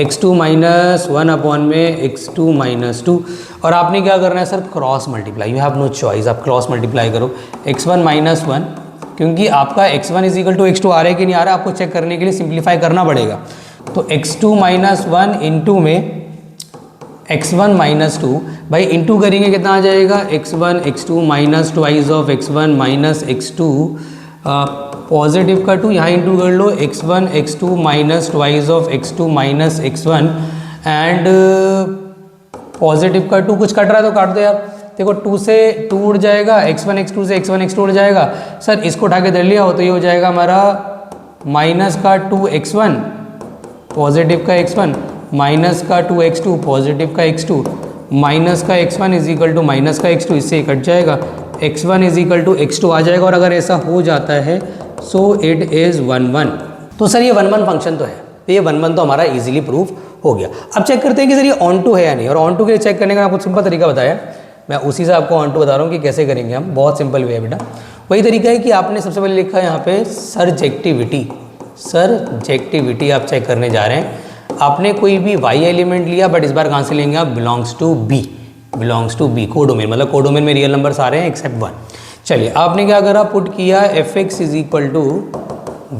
x2 minus 1 upon में x2 माइनस 2, और आपने क्या करना है sir, cross multiply, you have no choice, आप क्रॉस मल्टीप्लाई करो x1 माइनस 1, क्योंकि आपका x1 is equal to x2 आ रहा है कि नहीं आ रहा है, आपको चेक करने के लिए सिंप्लीफाई करना पड़ेगा। तो x2 माइनस 1 इंटू में x1 माइनस 2, भाई इंटू करेंगे कितना आ जाएगा, x1 x2 minus twice of x1 minus x2, positive का 2 यहाँ इंटू कर लो, x1 x2 minus twice of x2 minus x1, and positive का 2, कुछ कट रहा है तो काट दो यार, देखो 2 से 2 उड़ जाएगा, x1 x2 से x1 x2 उड़ जाएगा, सर इसको उठा के धर लिया हो तो ये हो जाएगा हमारा माइनस का 2x1 पॉजिटिव का x1 माइनस का 2x2 पॉजिटिव का x2 माइनस का x1 is equal to minus का x2, इससे कट जाएगा, x1 is equal to x2 आ जाएगा, और अगर ऐसा हो जाता है सो इट इज़ 1 1। तो सर ये 1 1 फंक्शन तो है, तो ये 1 1 तो हमारा इजीली प्रूफ हो गया। अब चेक करते हैं कि सर ये ऑन टू है या नहीं, और ऑन टू के लिए चेक करने का आपको सिंपल तरीका बताया, मैं उसी से आपको ऑन टू बता रहा हूँ कि कैसे करेंगे हम, बहुत सिंपल वे है बेटा। वही तरीका है कि आपने सबसे पहले लिखा है यहाँ पे सरजेक्टिविटी, सरजेक्टिविटी आप चेक करने जा रहे हैं, आपने कोई भी y एलिमेंट लिया, बट इस बार कहाँ से लेंगे आप, belongs to b, belongs to b, codomain, मतलब कोडोमेन में रियल नंबर्स आ रहे हैं एक्सेप्ट 1। चलिए आपने क्या करा, पुट किया fx is equal to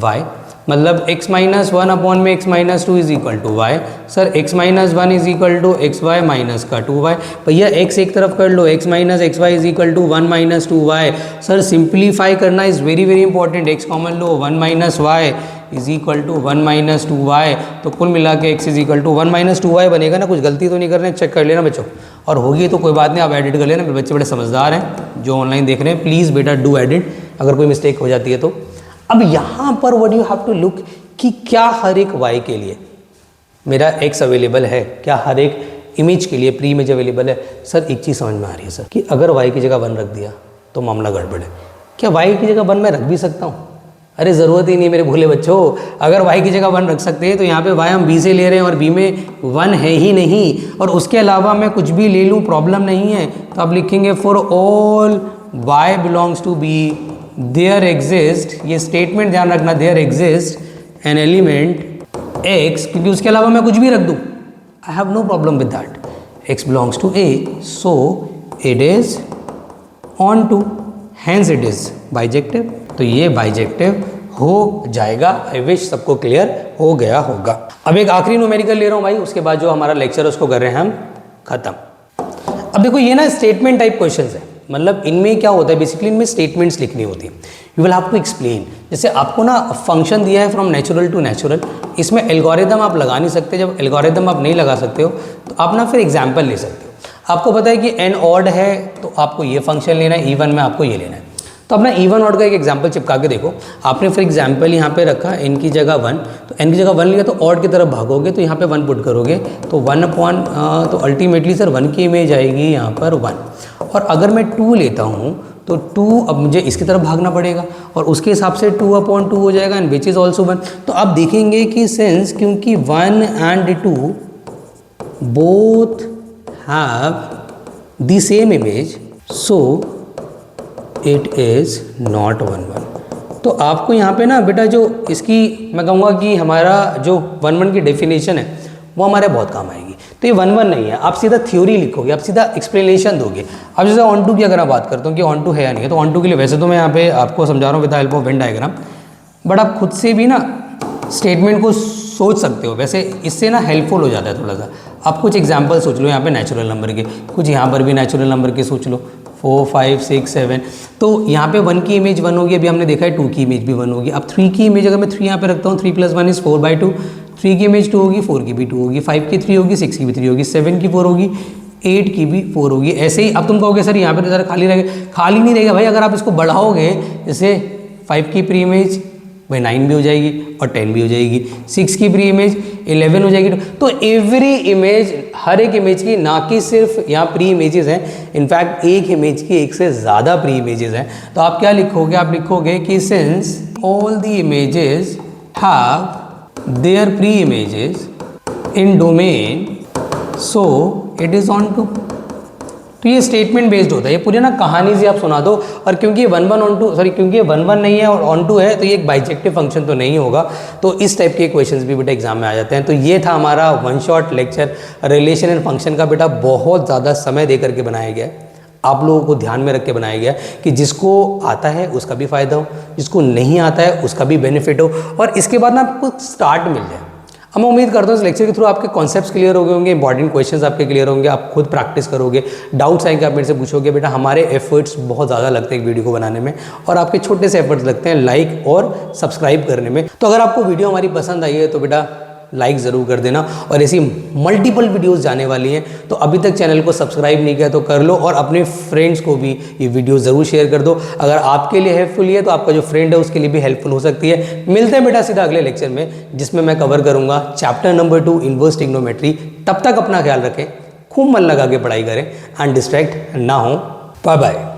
y, मतलब x माइनस 1 अपॉन में x minus 2 is equal to y, sir x minus 1 is equal to xy minus का 2y, भैया x एक तरफ कर लो, x minus xy is equal to 1 minus 2y, sir simplify करना is very very important, x common लो, 1 minus y is equal to 1 minus 2y, तो कुल मिला के x is equal to 1 minus 2y बनेगा ना, कुछ गलती तो नहीं करना, चेक कर लेना बच्चों, और होगी तो कोई बात नहीं, आप एडिट कर लेना, मेरे बच्चे बड़े समझदार हैं जो ऑनलाइन देख रहे हैं, प्लीज़ बेटा डू एडिट अगर कोई मिस्टेक हो जाती है तो। अब यहाँ पर what you have to look कि क्या हर एक y के लिए मेरा x अवेलेबल है, क्या हर एक इमेज के लिए प्री इमेज अवेलेबल है। सर एक चीज़ समझ में आ रही है सर कि अगर y की जगह 1 रख दिया तो मामला गड़बड़ है, क्या y की जगह 1 मैं रख भी सकता हूँ, अरे ज़रूरत ही नहीं मेरे भोले बच्चों, अगर y की जगह 1 रख सकते हैं तो यहाँ पे y हम b से ले रहे हैं और b में 1 है ही नहीं, और उसके अलावा मैं कुछ भी ले लूँ प्रॉब्लम नहीं है, तो आप लिखेंगे for all y belongs to b there exist, ये स्टेटमेंट ध्यान रखना, there exist an element x, क्योंकि उसके अलावा मैं कुछ भी रख दूँ, I have no problem with that, x belongs to a, so it is onto, hence it is bijective, तो ये बाइजेक्टिव हो जाएगा। आई विश सबको क्लियर हो गया होगा। अब एक आखिरी न्यूमेरिकल ले रहा हूँ भाई, उसके बाद जो हमारा लेक्चर उसको कर रहे हैं हम खत्म। अब देखो ये ना स्टेटमेंट टाइप क्वेश्चंस है, मतलब इनमें क्या होता है, बेसिकली इनमें स्टेटमेंट्स लिखनी होती है, you will have to explain. जैसे आपको ना फंक्शन दिया है फ्रॉम नेचुरल टू नेचुरल, इसमें एल्गोरिदम आप लगा नहीं सकते, जब एल्गोरिदम आप नहीं लगा सकते हो तो आप ना फिर एग्जाम्पल ले सकते हो। आपको पता है कि एन ऑड है तो आपको ये फंक्शन लेना है, इवन में आपको ये लेना है, तो अपना इवन ऑड का एक एग्जांपल चिपका के देखो। आपने फॉर एग्जांपल यहाँ पे रखा n की जगह 1, तो n की जगह 1 लिया तो ऑड की तरफ भागोगे तो यहाँ पे 1 पुट करोगे तो 1 अपॉन, तो अल्टीमेटली सर 1 की इमेज आएगी यहाँ पर 1, और अगर मैं 2 लेता हूँ तो 2, अब मुझे इसकी तरफ भागना पड़ेगा और उसके हिसाब से 2 अपॉन 2 हो जाएगा, एंड विच इज़ ऑल्सो 1। तो आप देखेंगे कि सिंस क्योंकि 1 and 2 both have the same image, so it is not 1 1। तो आपको यहाँ पे ना बेटा जो इसकी मैं कहूँगा कि हमारा जो 1 1 की डेफिनेशन है वो हमारे बहुत काम आएगी। तो ये 1 1 नहीं है, आप सीधा थ्योरी लिखोगे, आप सीधा एक्सप्लेनेशन दोगे। अब जैसे ऑन टू की अगर मैं बात करता हूँ कि ऑन टू है या नहीं है, तो ऑन टू के लिए वैसे तो मैं यहाँ पे आपको समझा रहा हूँ with the help of Venn diagram, but आप खुद से भी ना स्टेटमेंट को सोच सकते हो, वैसे इससे ना हेल्पफुल हो जाता है थोड़ा सा। आप कुछ एग्जाम्पल सोच लो यहाँ पे नेचुरल नंबर के, कुछ यहाँ पर भी नेचुरल नंबर के सोच लो, 4 5 6 7। तो यहाँ पे 1 की इमेज 1 होगी, अभी हमने देखा है 2 की इमेज भी 1 होगी। अब 3 की इमेज अगर मैं 3 यहाँ पे रखता हूँ, 3 + 1 इज़ 4/2, 3 की इमेज 2 होगी, 4 की भी 2 होगी, 5 की 3 होगी, 6 की भी 3 होगी, 7 की 4 होगी, 8 की भी 4 होगी। ऐसे ही अब तुम कहोगे सर यहाँ पे तो ज़रा खाली रहेगा, खाली नहीं रहेगा भाई, अगर आप इसको बढ़ाओगे, जैसे 5 की प्री इमेज भाई 9 भी हो जाएगी और 10 भी हो जाएगी, 6 की प्री इमेज 11 हो जाएगी। तो एवरी इमेज, हर एक इमेज की, ना कि सिर्फ यहाँ प्री इमेजेस हैं, इनफैक्ट एक इमेज की एक से ज़्यादा प्री इमेजेस हैं। तो आप क्या लिखोगे, आप लिखोगे कि since all the images have their pre images in domain so it is onto. तो ये स्टेटमेंट बेस्ड होता है, ये पूरी ना कहानी से आप सुना दो। और क्योंकि ये 1 1 ऑन टू, सॉरी क्योंकि ये 1 1 नहीं है और ऑन टू है, तो ये एक बाइजेक्टिव फंक्शन तो नहीं होगा। तो इस टाइप के क्वेश्चंस भी बेटा एग्जाम में आ जाते हैं। तो ये था हमारा 1 shot lecture relation and function का। बेटा बहुत ज़्यादा समय दे करके बनाया गया है, आप लोगों को ध्यान में रख के बनाया गया कि जिसको आता है उसका भी फ़ायदा हो, जिसको नहीं आता है उसका भी बेनिफिट हो, और इसके बाद ना आपको स्टार्ट मिल जाए। अब मैं उम्मीद करता हूँ इस लेक्चर के थ्रू आपके कॉन्सेप्ट्स क्लियर हो गए होंगे, इंपॉर्टेंट क्वेश्चंस आपके क्लियर होंगे, आप खुद प्रैक्टिस करोगे, डाउट्स आएंगे, आप मेरे से पूछोगे। बेटा हमारे एफर्ट्स बहुत ज़्यादा लगते हैं एक वीडियो को बनाने में, और आपके छोटे से एफर्ट्स लगते हैं लाइक और सब्सक्राइब करने में। तो अगर आपको वीडियो हमारी पसंद आई है तो बेटा लाइक ज़रूर कर देना, और ऐसी मल्टीपल वीडियोस जाने वाली हैं। तो अभी तक चैनल को सब्सक्राइब नहीं किया तो कर लो, और अपने फ्रेंड्स को भी ये वीडियो ज़रूर शेयर कर दो। अगर आपके लिए हेल्पफुल है तो आपका जो फ्रेंड है उसके लिए भी हेल्पफुल हो सकती है। मिलते हैं बेटा सीधा अगले लेक्चर में, जिसमें मैं कवर करूँगा चैप्टर नंबर 2 इनवर्स ट्रिग्नोमेट्री। तब तक अपना ख्याल रखें, खूब मन लगा के पढ़ाई करें एंड डिस्ट्रैक्ट ना हो। Bye bye.